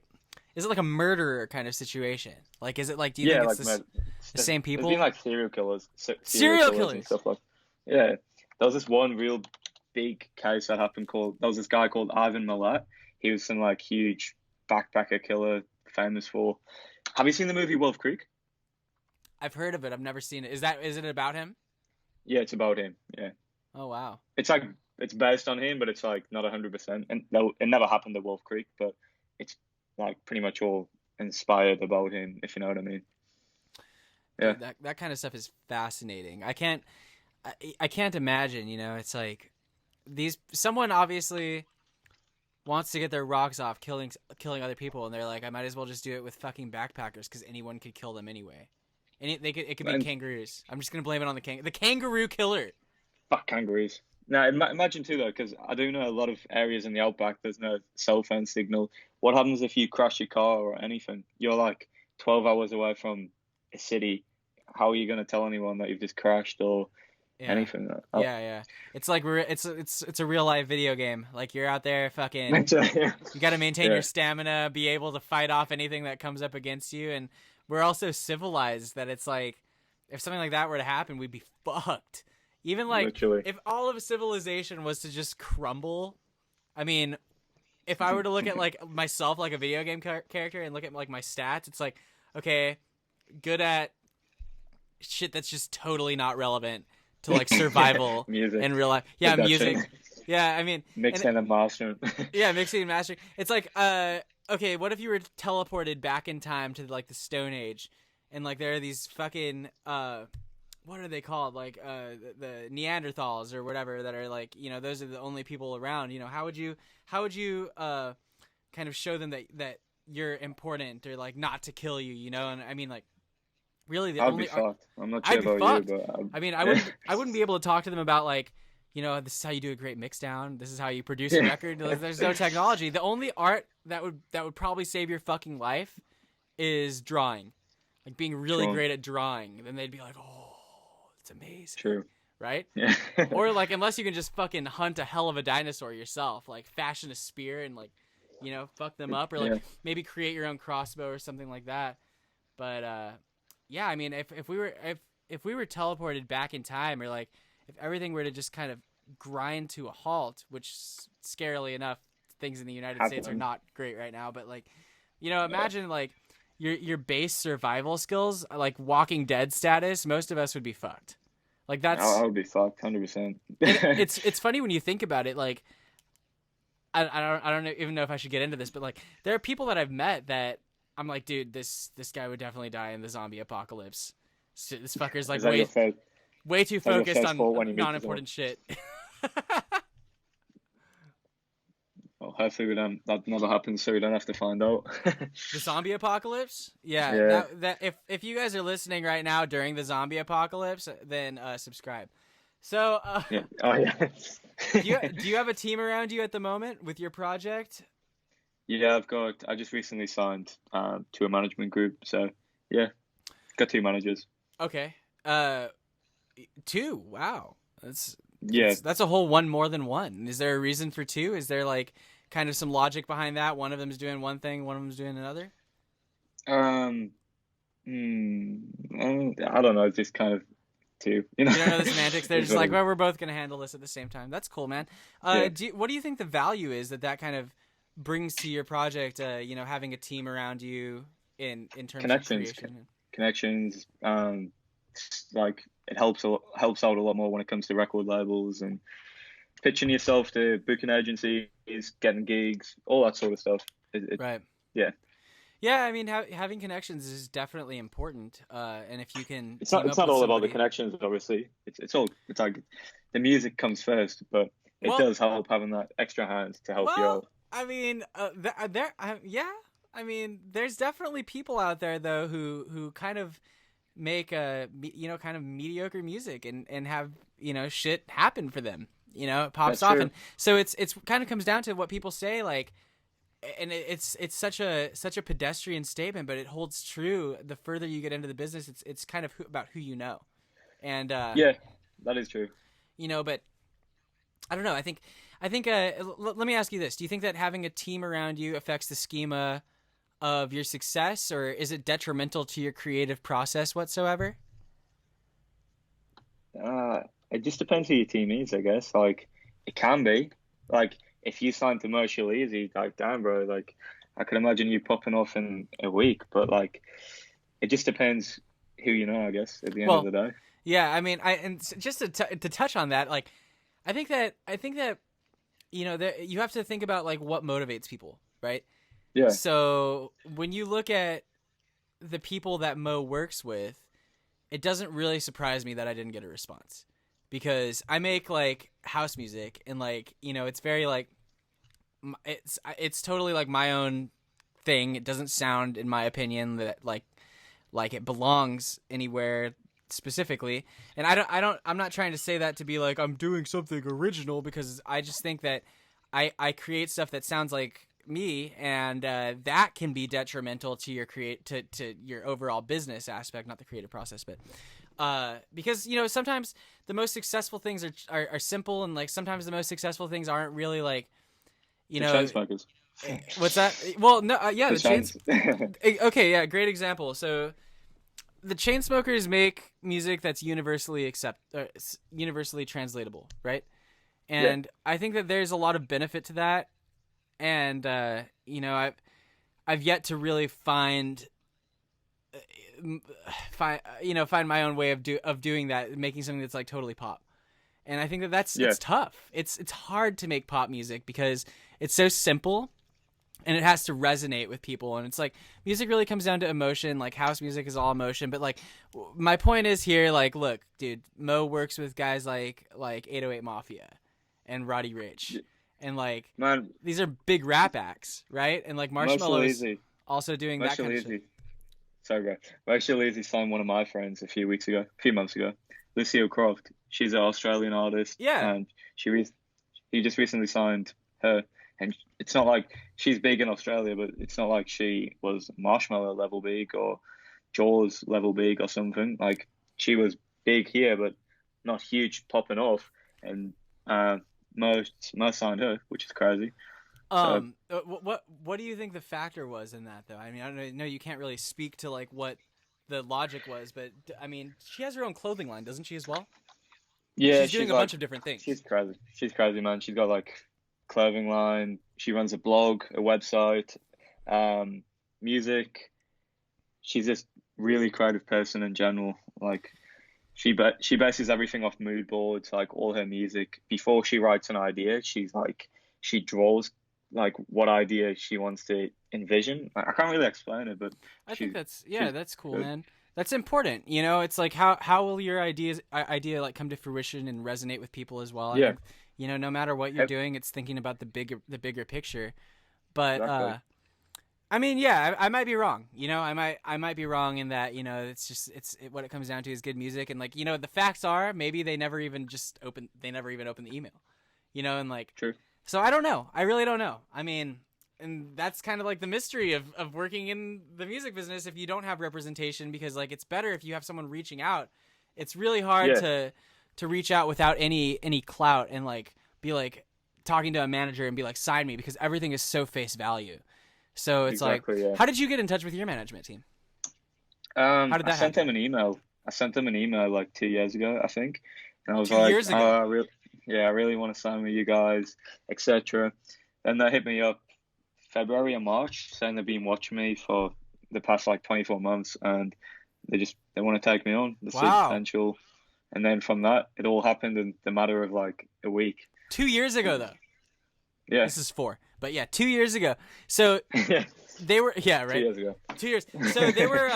Speaker 2: a murderer kind of situation? Like, is it like, do you think it's the same people?
Speaker 3: There's been like serial killers
Speaker 2: and
Speaker 3: stuff like. Yeah, there was this one real big case that happened there was this guy called Ivan Milat. He was some like huge backpacker killer, famous for. Have you seen the movie Wolf Creek?
Speaker 2: I've heard of it. I've never seen it. Is it about him?
Speaker 3: Yeah, it's about him. Yeah.
Speaker 2: Oh wow.
Speaker 3: It's like it's based on him, but it's like not 100%. And it never happened at Wolf Creek, but it's like pretty much all inspired about him, if you know what I mean. Yeah.
Speaker 2: Dude, that kind of stuff is fascinating. I can't imagine. You know, it's like. Someone obviously wants to get their rocks off killing other people, and they're like, I might as well just do it with fucking backpackers because anyone could kill them anyway. And it could be kangaroos. I'm just gonna blame it on the kangaroo killer.
Speaker 3: Fuck kangaroos. Now imagine too though, because I do know a lot of areas in the outback there's no cell phone signal. What happens if you crash your car or anything? You're like 12 hours away from a city. How are you gonna tell anyone that you've just crashed or?
Speaker 2: Yeah.
Speaker 3: Anything.
Speaker 2: Yeah. It's like it's a real life video game. Like you're out there fucking. You got to maintain your stamina, be able to fight off anything that comes up against you, and we're also civilized that it's like if something like that were to happen, we'd be fucked. Even like if all of civilization was to just crumble. I mean, if I were to look at like myself like a video game character and look at like my stats, it's like okay, good at shit that's just totally not relevant. To like survival in real life. Yeah, music. Yeah, I mean
Speaker 3: mixing and mastering.
Speaker 2: Yeah, mixing and mastering. It's like okay, what if you were teleported back in time to like the Stone Age and like there are these fucking what are they called? Like the Neanderthals or whatever that are like, you know, those are the only people around, you know, how would you kind of show them that you're important or like not to kill you, you know? And I mean like really,
Speaker 3: I'd be fucked. I'm not sure about you, but
Speaker 2: I mean, I wouldn't be able to talk to them about like, you know, this is how you do a great mix down. This is how you produce a record. There's no technology. The only art that would probably save your fucking life is drawing, like being really great at drawing. And then they'd be like, oh, it's amazing.
Speaker 3: True.
Speaker 2: Right?
Speaker 3: Yeah.
Speaker 2: Or like, unless you can just fucking hunt a hell of a dinosaur yourself, like fashion a spear and like, you know, fuck them up, or like maybe create your own crossbow or something like that. But yeah, I mean, if we were teleported back in time, or like if everything were to just kind of grind to a halt, which scarily enough, things in the United States are not great right now. But like, you know, imagine like your base survival skills, like Walking Dead status. Most of us would be fucked. Like that's.
Speaker 3: I would be fucked, 100%.
Speaker 2: It's funny when you think about it. Like, I don't even know if I should get into this, but like there are people that I've met that. I'm like, dude, this guy would definitely die in the zombie apocalypse. This fucker's like way too focused on non-important shit.
Speaker 3: Well, hopefully that never happens, so we don't have to find out.
Speaker 2: The zombie apocalypse? Yeah. That if you guys are listening right now during the zombie apocalypse, then subscribe. So,
Speaker 3: yeah. Oh yeah.
Speaker 2: do you have a team around you at the moment with your project?
Speaker 3: Yeah, I just recently signed to a management group, so yeah, got 2 managers.
Speaker 2: Okay. 2. Wow. That's a whole one more than one. Is there a reason for 2? Is there like kind of some logic behind that? One of them's doing one thing, one of them's doing another?
Speaker 3: I don't know, just kind of 2. You know?
Speaker 2: You don't know the semantics. They're just like, well, we're both gonna handle this at the same time. That's cool, man. What do you think the value is that kind of brings to your project, you know, having a team around you in terms of creation?
Speaker 3: Connections, like it helps out a lot more when it comes to record labels and pitching yourself to booking agencies, getting gigs, all that sort of stuff.
Speaker 2: Right.
Speaker 3: Yeah.
Speaker 2: Yeah, I mean, having connections is definitely important. And if you can,
Speaker 3: it's not all about the connections. Obviously, it's like the music comes first, but it does help having that extra hand to help you out.
Speaker 2: I mean, yeah. I mean, there's definitely people out there though who kind of make kind of mediocre music and have shit happen for them. It pops
Speaker 3: That's
Speaker 2: off,
Speaker 3: true.
Speaker 2: and so it's kind of comes down to what people say, like, and it's such a pedestrian statement, but it holds true. The further you get into the business, it's kind of about who you know, and
Speaker 3: yeah, that is true.
Speaker 2: But I don't know. I think. Let me ask you this: do you think that having a team around you affects the schema of your success, or is it detrimental to your creative process whatsoever?
Speaker 3: It just depends who your team is, I guess. Like, it can be. Like, if you sign to Commercial Easy, like, damn, bro, like, I can imagine you popping off in a week. But, like, it just depends who you know, I guess, at the end of the day.
Speaker 2: Yeah, I mean, and just to touch on that, like, I think that you have to think about, like, what motivates people, right?
Speaker 3: Yeah.
Speaker 2: So when you look at the people that Mo works with, it doesn't really surprise me that I didn't get a response, because I make, like, house music, and, like, it's very, like, it's totally, like, my own thing. It doesn't sound, in my opinion, that like it belongs anywhere specifically. And I'm not trying to say that to be like I'm doing something original, because I just think that I create stuff that sounds like me, and that can be detrimental to your to your overall business aspect, not the creative process, but because sometimes the most successful things are simple, and, like, sometimes the most successful things aren't really, like,
Speaker 3: the Chainsmokers.
Speaker 2: What's that? Well, no, yeah, the
Speaker 3: Chains.
Speaker 2: Okay, yeah, great example. So the Chainsmokers make music that's universally universally translatable, right? And I think that there's a lot of benefit to that, and I've yet to really find my own way of doing that, making something that's, like, totally pop. And I think that that's it's tough. It's hard to make pop music because it's so simple, and it has to resonate with people. And it's like, music really comes down to emotion. Like, house music is all emotion. But, like, my point is here, like, look, dude, Mo works with guys like 808 Mafia and Roddy Ricch. And, like,
Speaker 3: man,
Speaker 2: these are big rap acts, right? And, like, Marshmello's also doing that kind of shit.
Speaker 3: Sorry, bro. Marshall Easy signed one of my friends a few months ago. Lucio Croft. She's an Australian artist.
Speaker 2: Yeah.
Speaker 3: And he just recently signed her. And it's not like she's big in Australia, but it's not like she was Marshmallow level big or Jaws level big or something. Like, she was big here, but not huge, popping off. And Mo signed her, which is crazy.
Speaker 2: What do you think the factor was in that, though? I mean, I don't know. You can't really speak to, like, what the logic was, but I mean, she has her own clothing line, doesn't she, as well?
Speaker 3: Yeah,
Speaker 2: she's doing a bunch of different things.
Speaker 3: She's crazy, man. She's got, like, clothing line. She runs a blog, a website, music. She's just really creative person in general. Like, she bases everything off mood boards. Like, all her music, before she writes an idea, she draws, like, what idea she wants to envision. I can't really explain it, but
Speaker 2: I think that's cool, man. That's important. It's like, how will your idea like come to fruition and resonate with people as well?
Speaker 3: Yeah.
Speaker 2: No matter what you're doing, it's thinking about the bigger picture. But exactly. I mean, yeah, I might be wrong. I might be wrong in that. What it comes down to is good music, and, like, the facts are maybe they never even open the email. And, like,
Speaker 3: true.
Speaker 2: So I don't know. I really don't know. I mean, and that's kind of like the mystery of working in the music business if you don't have representation, because, like, it's better if you have someone reaching out. It's really hard to reach out without any clout and, like, be like talking to a manager and be like, sign me, because everything is so face value. So it's how did you get in touch with your management team? How did that happen?
Speaker 3: I sent them an email like 2 years ago, I think. And I was
Speaker 2: 2 years ago?
Speaker 3: I really want to sign with you guys, etc. Then they hit me up February or March, saying they've been watching me for the past, like, 24 months, and they want to take me on. They see potential. And then from that, it all happened in the matter of like a week.
Speaker 2: 2 years ago, though.
Speaker 3: Yeah.
Speaker 2: This is 4. But yeah, 2 years ago. So they were, yeah, right?
Speaker 3: 2 years ago.
Speaker 2: 2 years. So they were,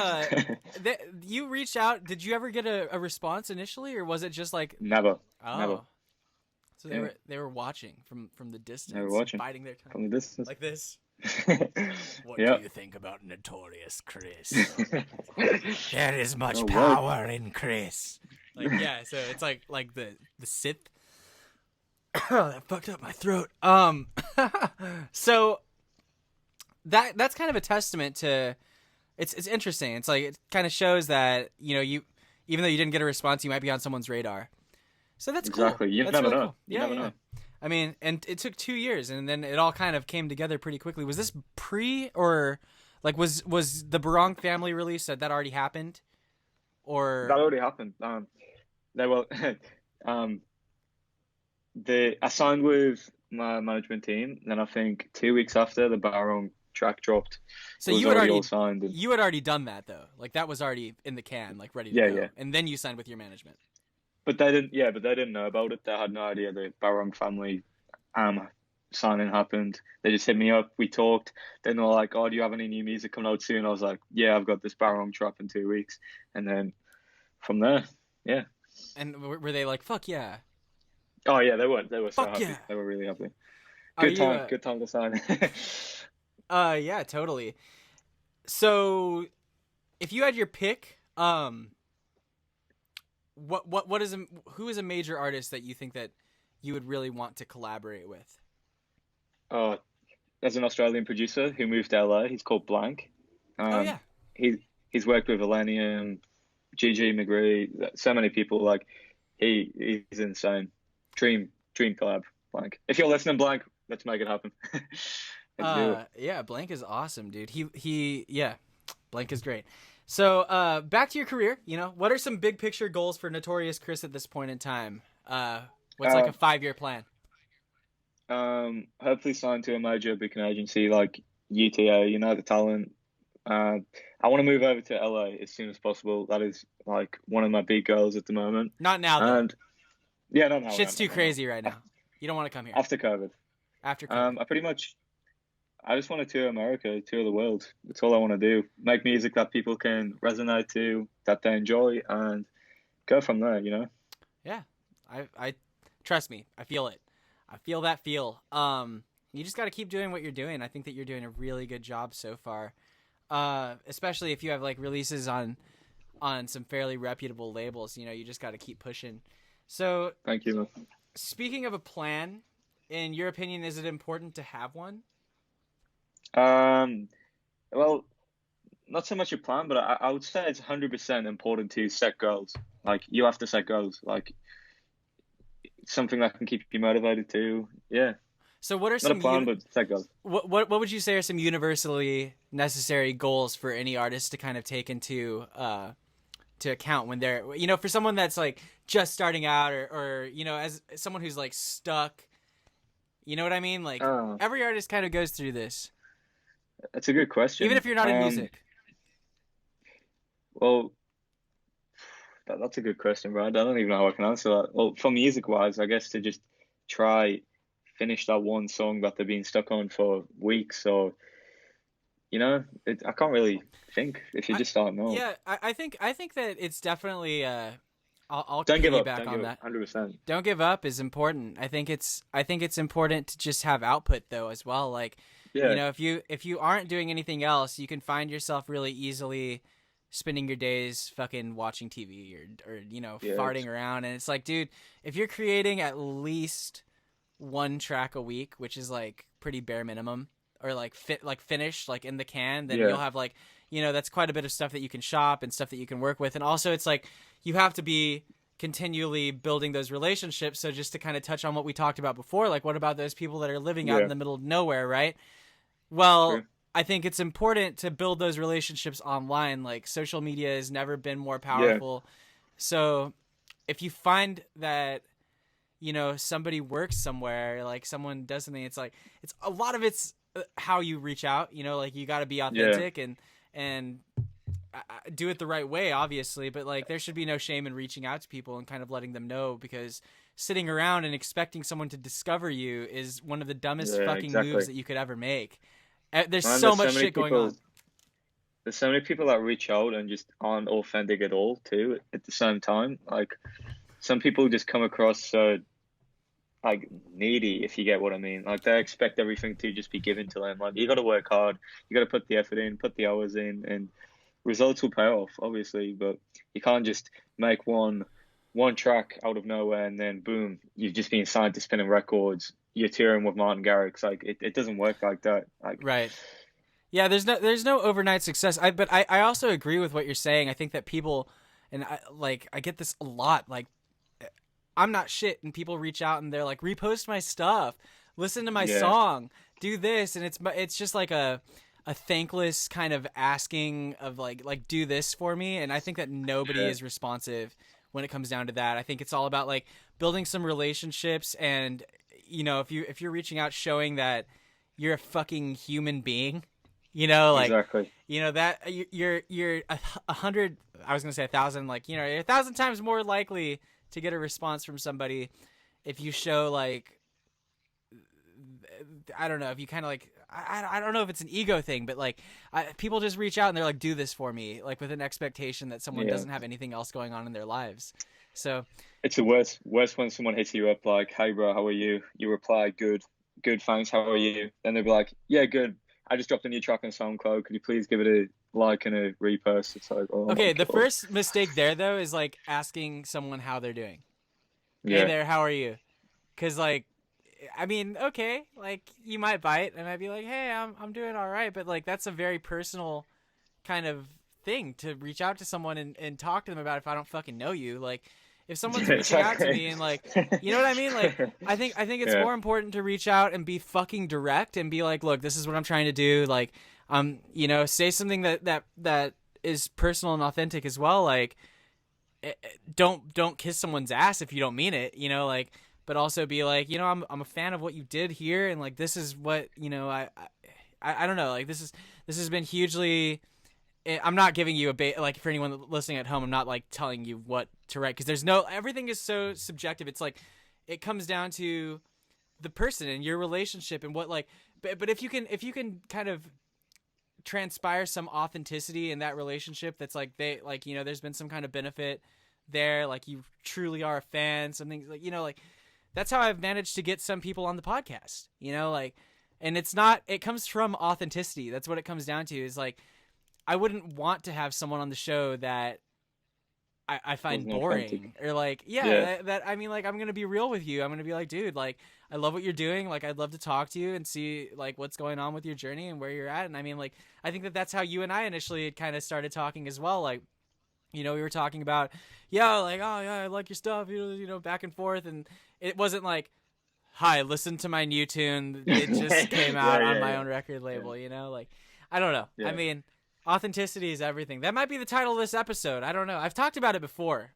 Speaker 2: you reached out. Did you ever get a response initially, or was it just like?
Speaker 3: Never.
Speaker 2: Oh.
Speaker 3: Never.
Speaker 2: So they were watching from the distance.
Speaker 3: They were watching.
Speaker 2: Biding their time.
Speaker 3: From the distance.
Speaker 2: Like this. What
Speaker 3: Yep.
Speaker 2: do you think about Notorious Chris? There is much
Speaker 3: No
Speaker 2: power in Chris. Like, yeah, so it's like the Sith. That fucked up my throat. So that's kind of a testament to it's interesting. It's like it kind of shows that, you know, you even though you didn't get a response, you might be on someone's radar. So that's
Speaker 3: exactly.
Speaker 2: Cool.
Speaker 3: You
Speaker 2: that's
Speaker 3: never
Speaker 2: really
Speaker 3: know.
Speaker 2: Cool.
Speaker 3: You never know.
Speaker 2: I mean, and it took 2 years, and then it all kind of came together pretty quickly. Was this pre or like was the Barong family release that already happened, or
Speaker 3: that already happened? They were I signed with my management team, and then I think 2 weeks after the Barong track dropped.
Speaker 2: So
Speaker 3: you had all signed. And...
Speaker 2: You had already done that though, like that was already in the can, like ready to go.
Speaker 3: Yeah.
Speaker 2: And then you signed with your management.
Speaker 3: But they didn't. Yeah, but they didn't know about it. They had no idea the Barong family signing happened. They just hit me up. We talked. Then they were like, "Oh, do you have any new music coming out soon?" I was like, "Yeah, I've got this Barong drop in 2 weeks." And then from there, yeah.
Speaker 2: And were they like, "Fuck yeah"?
Speaker 3: Oh yeah, they were. They were so happy.
Speaker 2: Yeah.
Speaker 3: They were really happy. Good time to sign.
Speaker 2: Yeah, totally. So, if you had your pick, who is a major artist that you think that you would really want to collaborate with?
Speaker 3: There's an Australian producer who moved to LA. He's called Blank.
Speaker 2: Oh yeah.
Speaker 3: He's worked with Millennium, GG McGree, so many people. Like he's insane. Dream collab, Blank. If you're listening, Blank, let's make it happen.
Speaker 2: Yeah, Blank is awesome, dude. Yeah, Blank is great. So, back to your career, you know, what are some big picture goals for Notorious Chris at this point in time? What's like a 5-year plan?
Speaker 3: Hopefully sign to a major booking agency like UTA, United Talent. I want to move over to LA as soon as possible. That is like one of my big goals at the moment.
Speaker 2: Not now, though.
Speaker 3: And yeah, not now.
Speaker 2: Shit's too crazy right now. You don't want to come here.
Speaker 3: After COVID.
Speaker 2: After COVID.
Speaker 3: I just want to tour America, tour the world. That's all I want to do. Make music that people can resonate to, that they enjoy, and go from there, you know?
Speaker 2: Yeah. I trust me. I feel it. I feel that feel. You just got to keep doing what you're doing. I think that you're doing a really good job so far. Especially if you have like releases on some fairly reputable labels, you know, you just got to keep pushing. So
Speaker 3: thank you, man.
Speaker 2: Speaking of a plan, in your opinion, is it important to have one?
Speaker 3: Well, not so much a plan, but I would say it's 100% important to set goals. Like you have to set goals, like something that can keep you motivated to. Yeah.
Speaker 2: So what are
Speaker 3: not a plan, but set goals.
Speaker 2: What would you say are some universally necessary goals for any artist to kind of take into to account when they're, you know, for someone that's like just starting out or you know, as someone who's like stuck, you know what I mean? Like every artist kind of goes through this.
Speaker 3: That's a good question.
Speaker 2: Even if you're not in music.
Speaker 3: Well, that's a good question, bro. I don't even know how I can answer that. Well, for music-wise, I guess to just try finish that one song that they've been stuck on for weeks, or you know, I can't really think if you just starting off.
Speaker 2: Yeah, I think that it's definitely. I'll
Speaker 3: don't give up.
Speaker 2: Back
Speaker 3: don't
Speaker 2: on
Speaker 3: give
Speaker 2: that.
Speaker 3: up. 100%.
Speaker 2: Don't give up is important. I think it's important to just have output though as well. Like,
Speaker 3: yeah.
Speaker 2: You know, if you aren't doing anything else, you can find yourself really easily spending your days fucking watching TV or you know, farting around. And it's like, dude, if you're creating at least one track a week, which is like pretty bare minimum, or like finished like in the can, then you'll have like, you know, that's quite a bit of stuff that you can shop and stuff that you can work with. And also it's like you have to be continually building those relationships. So just to kind of touch on what we talked about before, like what about those people that are living out in the middle of nowhere, right? Well,
Speaker 3: True.
Speaker 2: I think it's important to build those relationships online. Like social media has never been more powerful. So if you find that, you know, somebody works somewhere, like someone does something, it's like, it's a lot of it's how you reach out, you know, like you got to be authentic and do it the right way, obviously, but like there should be no shame in reaching out to people and kind of letting them know, because sitting around and expecting someone to discover you is one of the dumbest fucking moves that you could ever make. There's so much shit going on.
Speaker 3: There's so many people that reach out and just aren't authentic at all too at the same time. Like some people just come across so like needy, if you get what I mean. Like they expect everything to just be given to them. Like you got to work hard, you got to put the effort in, put the hours in, and results will pay off, obviously. But you can't just make one track out of nowhere and then boom, you've just been signed to spinning records. You're touring with Martin Garrix. Like it doesn't work like that. Like
Speaker 2: right. Yeah, there's no overnight success. But I also agree with what you're saying. I think that people, and I get this a lot. Like, I'm not shit, and people reach out and they're like, repost my stuff, listen to my song, do this, and it's just like a thankless kind of asking of like do this for me. And I think that nobody is responsive when it comes down to that. I think it's all about like building some relationships, and if you're reaching out, showing that you're a fucking human being. Like, exactly. That you're 100, I was going to say 1,000, like, you're 1,000 times more likely to get a response from somebody if you show like, I don't know, if you kind of like, I don't know if it's an ego thing, but like people just reach out and they're like, do this for me, like with an expectation that someone doesn't have anything else going on in their lives. So
Speaker 3: it's the worst when someone hits you up like, hey bro, how are you? You reply, good, thanks, how are you? Then they'll be like, yeah, good. I just dropped a new track on SoundCloud. Could you please give it a like and a repost? It's like, oh.
Speaker 2: Okay, the first mistake there though is like asking someone how they're doing. Hey there, how are you? Because like, I mean, okay, like you might bite and I'd be like, hey, I'm doing all right, but like that's a very personal kind of thing to reach out to someone and talk to them about if I don't fucking know you. Like, if someone's reaching out to me and like, you know what I mean? Like, I think it's more important to reach out and be fucking direct and be like, look, this is what I'm trying to do. Like, say something that is personal and authentic as well. Like, don't kiss someone's ass if you don't mean it, like, but also be like, I'm a fan of what you did here. And like, this is what, I don't know, like this has been hugely, I'm not giving you like for anyone listening at home, I'm not like telling you what to write, because everything is so subjective. It's like it comes down to the person and your relationship and what like, but if you can kind of transpire some authenticity in that relationship, that's like there's been some kind of benefit there, like you truly are a fan, something like, like that's how I've managed to get some people on the podcast, like, and it comes from authenticity. That's what it comes down to, is like, I wouldn't want to have someone on the show that I find boring authentic. Or like, that I mean, like, I'm going to be real with you. I'm going to be like, dude, like, I love what you're doing. Like, I'd love to talk to you and see like what's going on with your journey and where you're at. And I mean, like, I think that's how you and I initially had kind of started talking as well. Like, we were talking about, like, oh yeah, I like your stuff, back and forth. And it wasn't like, hi, listen to my new tune. It just came out on my own record label, like, I don't know. Yeah. I mean, authenticity is everything. That might be the title of this episode. I don't know. I've talked about it before.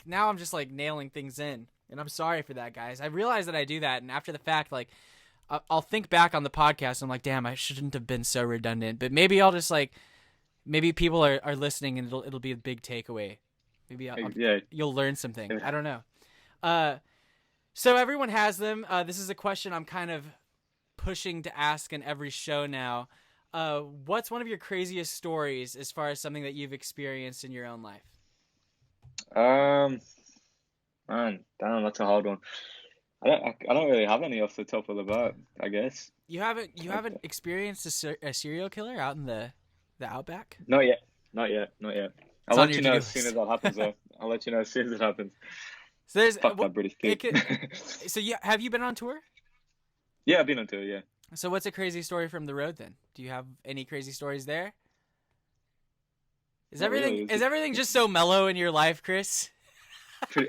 Speaker 2: Now I'm just like nailing things in, and I'm sorry for that, guys. I realize that I do that, and after the fact, like, I'll think back on the podcast. And I'm like, damn, I shouldn't have been so redundant. But maybe I'll just like, maybe people are listening, and it'll be a big takeaway. Maybe you'll learn something. I don't know. So everyone has them. This is a question I'm kind of pushing to ask in every show now. What's one of your craziest stories as far as something that you've experienced in your own life?
Speaker 3: Man, damn, that's a hard one. I don't really have any off the top of the bat, I guess.
Speaker 2: You haven't experienced a serial killer out in the outback?
Speaker 3: Not yet. I'll let you know as soon as that happens, though. I'll let you know as soon as it happens.
Speaker 2: So there's
Speaker 3: Fuck that British kid.
Speaker 2: So have you been on tour?
Speaker 3: Yeah, I've been on tour, yeah.
Speaker 2: So what's a crazy story from the road then? Do you have any crazy stories there? Is everything just so mellow in your life, Chris?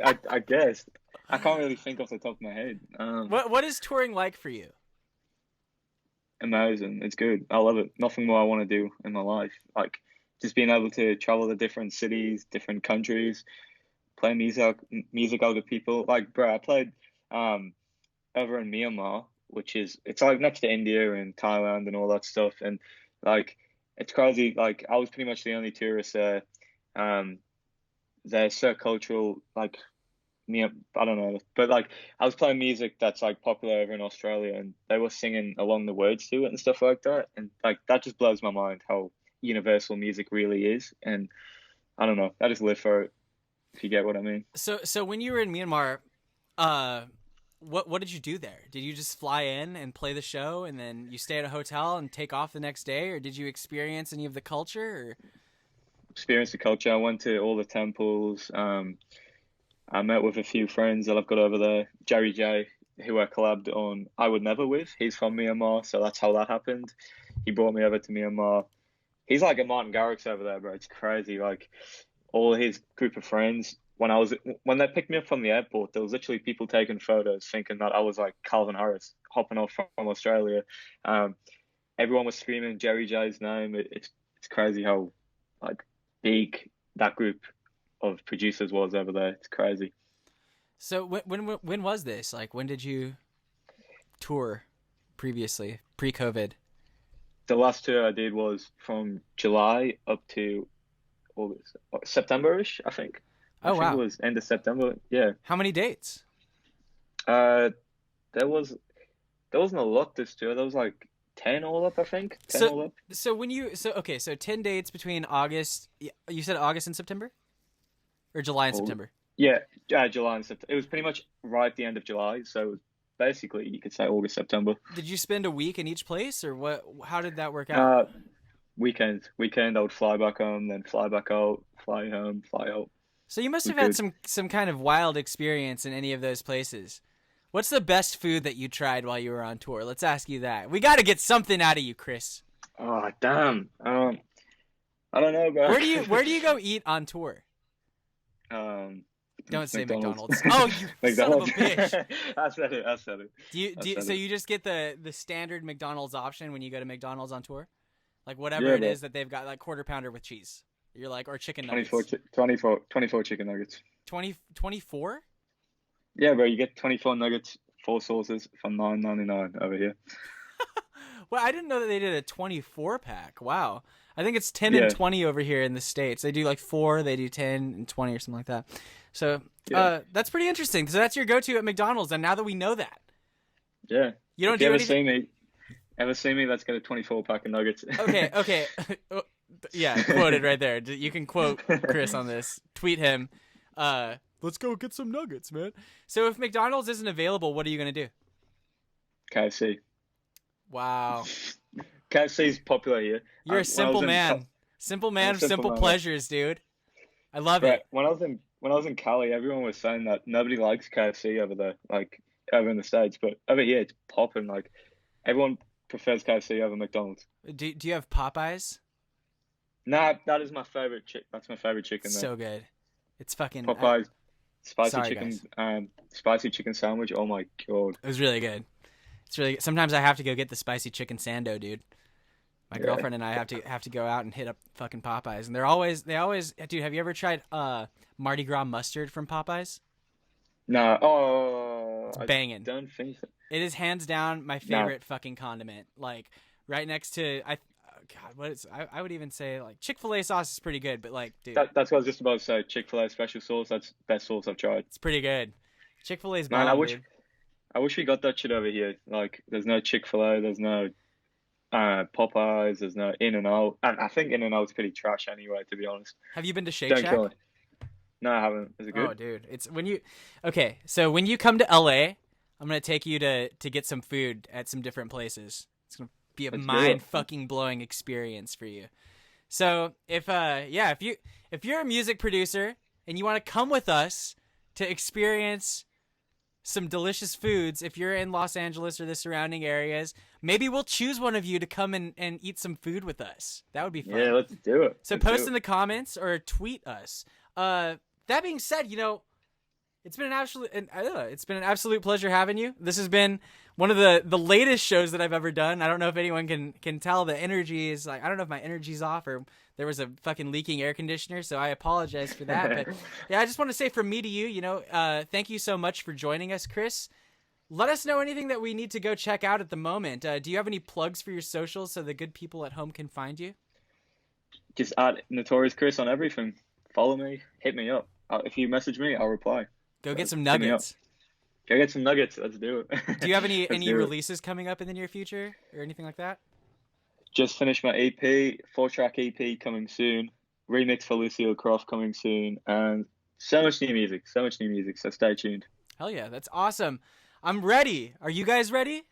Speaker 3: I guess. I can't really think off the top of my head.
Speaker 2: What is touring like for you?
Speaker 3: Amazing. It's good. I love it. Nothing more I want to do in my life. Like, just being able to travel to different cities, different countries, play music out with people. Like, bro, I played over in Myanmar, it's like next to India and Thailand and all that stuff. And like, It's crazy. Like I was pretty much the only tourist there. Um, they're so cultural. Like me, I don't know, but like I was playing music that's like popular over in Australia, and they were singing along the words to it and stuff like that, and like that just blows my mind how universal music really is. And I don't know, I just live for it. If you get what I mean.
Speaker 2: So when you were in Myanmar, what did you do there? Did you just fly in and play the show, and then you stay at a hotel and take off the next day, or did you experience any of the culture? Or?
Speaker 3: Experience the culture. I went to all the temples. I met with a few friends that I've got over there. Jerry J, who I collabed on I Would Never with. He's from Myanmar, so that's how that happened. He brought me over to Myanmar. He's like a Martin Garrix over there, bro. It's crazy. Like all his group of friends. When they picked me up from the airport, there was literally people taking photos, thinking that I was like Calvin Harris hopping off from Australia. Everyone was screaming Jerry J's name. It's crazy how like big that group of producers was over there. It's crazy.
Speaker 2: So when was this? Like when did you tour previously, pre-COVID?
Speaker 3: The last tour I did was from July up to August, September-ish, I think.
Speaker 2: Oh,
Speaker 3: I think it was end of September. Yeah.
Speaker 2: How many dates?
Speaker 3: There wasn't a lot this tour. There was like 10 all up, I think. 10 all up.
Speaker 2: So 10 dates between August. You said August and September, or July and September.
Speaker 3: Yeah, July and September. It was pretty much right at the end of July, so basically you could say August, September.
Speaker 2: Did you spend a week in each place, or what? How did that work out?
Speaker 3: Weekend. I would fly back home, then fly back out, fly home, fly out.
Speaker 2: So you must have had some kind of wild experience in any of those places. What's the best food that you tried while you were on tour? Let's ask you that. We got to get something out of you, Chris.
Speaker 3: Oh, damn. I don't know, bro.
Speaker 2: Where do you go eat on tour? Don't say McDonald's. Oh, you McDonald's. Son of a bitch.
Speaker 3: I said it.
Speaker 2: So you just get the standard McDonald's option when you go to McDonald's on tour? Like whatever it is that they've got, like quarter pounder with cheese. You're like, or chicken nuggets.
Speaker 3: 24 chicken nuggets.
Speaker 2: 24?
Speaker 3: Yeah, bro, you get 24 nuggets, 4 sauces for $9.99 over here.
Speaker 2: Well, I didn't know that they did a 24 pack. Wow. I think it's 10 and 20 over here in the States. They do like 4, they do 10 and 20 or something like that. So that's pretty interesting. So that's your go-to at McDonald's, and now that we know that.
Speaker 3: Yeah.
Speaker 2: You don't do anything?
Speaker 3: Ever see me, let's get a 24 pack of nuggets.
Speaker 2: Okay. Yeah, quoted right there. You can quote Chris on this. Tweet him. Let's go get some nuggets, man. So if McDonald's isn't available, what are you going to do?
Speaker 3: KFC.
Speaker 2: Wow.
Speaker 3: KFC's popular here.
Speaker 2: You're a simple man. Simple man of simple pleasures, dude. I love it.
Speaker 3: When I was in Cali, everyone was saying that nobody likes KFC over there, like over in the States, but over here it's popping. Like everyone prefers KFC over McDonald's.
Speaker 2: Do you have Popeyes?
Speaker 3: Nah, that is my favorite That's my favorite chicken.
Speaker 2: So good. It's fucking
Speaker 3: Popeyes spicy chicken sandwich. Oh my god.
Speaker 2: It was really good. It's really good. Sometimes I have to go get the spicy chicken sando, dude. My girlfriend and I have to go out and hit up fucking Popeyes, and they always, dude. Have you ever tried Mardi Gras mustard from Popeyes?
Speaker 3: Nah. Oh,
Speaker 2: it's banging.
Speaker 3: I don't think so.
Speaker 2: It is hands down my favorite fucking condiment. Like right next to I would even say like Chick-fil-A sauce is pretty good, but like dude,
Speaker 3: that's what I was just about to say. Chick-fil-A special sauce. That's the best sauce I've tried.
Speaker 2: It's pretty good. Chick-fil-A's
Speaker 3: man.
Speaker 2: bomb,
Speaker 3: I wish we got that shit over here. Like there's no Chick-fil-A. There's no Popeyes. There's no In-N-Out. And I think In-N-Out's pretty trash anyway, to be honest.
Speaker 2: Have you been to Shake Shack?
Speaker 3: No, I haven't. Is it good?
Speaker 2: Oh, dude, it's so when you come to LA, I'm gonna take you to get some food at some different places. It's gonna be a mind fucking blowing experience for you. So if you're a music producer and you want to come with us to experience some delicious foods, if you're in Los Angeles or the surrounding areas, maybe we'll choose one of you to come and eat some food with us. That would be fun.
Speaker 3: Yeah, let's do it.
Speaker 2: So post in the comments or tweet us. That being said, it's been an absolute pleasure having you. This has been one of the latest shows that I've ever done. I don't know if anyone can tell the energy is like, I don't know if my energy's off or there was a fucking leaking air conditioner, so I apologize for that. But yeah, I just want to say from me to you, thank you so much for joining us, Chris. Let us know anything that we need to go check out at the moment. Do you have any plugs for your socials so the good people at home can find you?
Speaker 3: just add Notorious Chris on everything. Follow me, hit me up. If you message me, I'll reply.
Speaker 2: Go get some nuggets.
Speaker 3: Go get some nuggets. Let's do it.
Speaker 2: Do you have any releases coming up in the near future or anything like that?
Speaker 3: Just finished my EP, 4-track EP coming soon. Remix for Lucille Croft coming soon, and so much new music. So stay tuned.
Speaker 2: Hell yeah, that's awesome. I'm ready. Are you guys ready?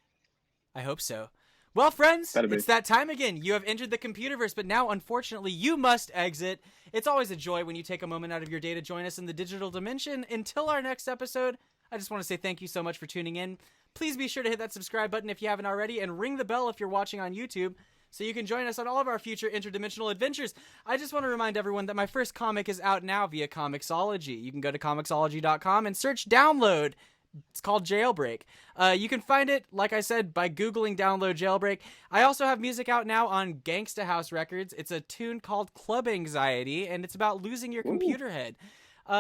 Speaker 2: I hope so. Well, friends, it's that time again. You have entered the Computerverse, but now, unfortunately, you must exit. It's always a joy when you take a moment out of your day to join us in the digital dimension. Until our next episode, I just want to say thank you so much for tuning in. Please be sure to hit that subscribe button if you haven't already, and ring the bell if you're watching on YouTube, so you can join us on all of our future interdimensional adventures. I just want to remind everyone that my first comic is out now via Comixology. You can go to Comixology.com and search Downlowd. It's called Jailbreak. You can find it, like I said, by Googling Download Jailbreak. I also have music out now on Gangsta House Records. It's a tune called Club Anxiety, and it's about losing your computer head.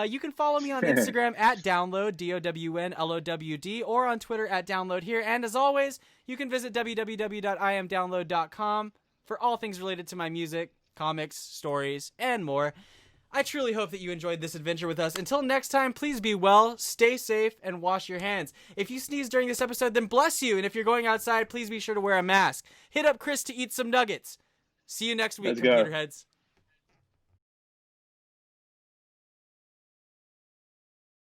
Speaker 2: You can follow me on Instagram at Downlowd, DOWNLOWD, or on Twitter at Download here. And as always, you can visit www.imdownload.com for all things related to my music, comics, stories, and more. I truly hope that you enjoyed this adventure with us. Until next time, please be well, stay safe, and wash your hands. If you sneeze during this episode, then bless you. And if you're going outside, please be sure to wear a mask. Hit up Chris to eat some nuggets. See you next week, Computer Heads.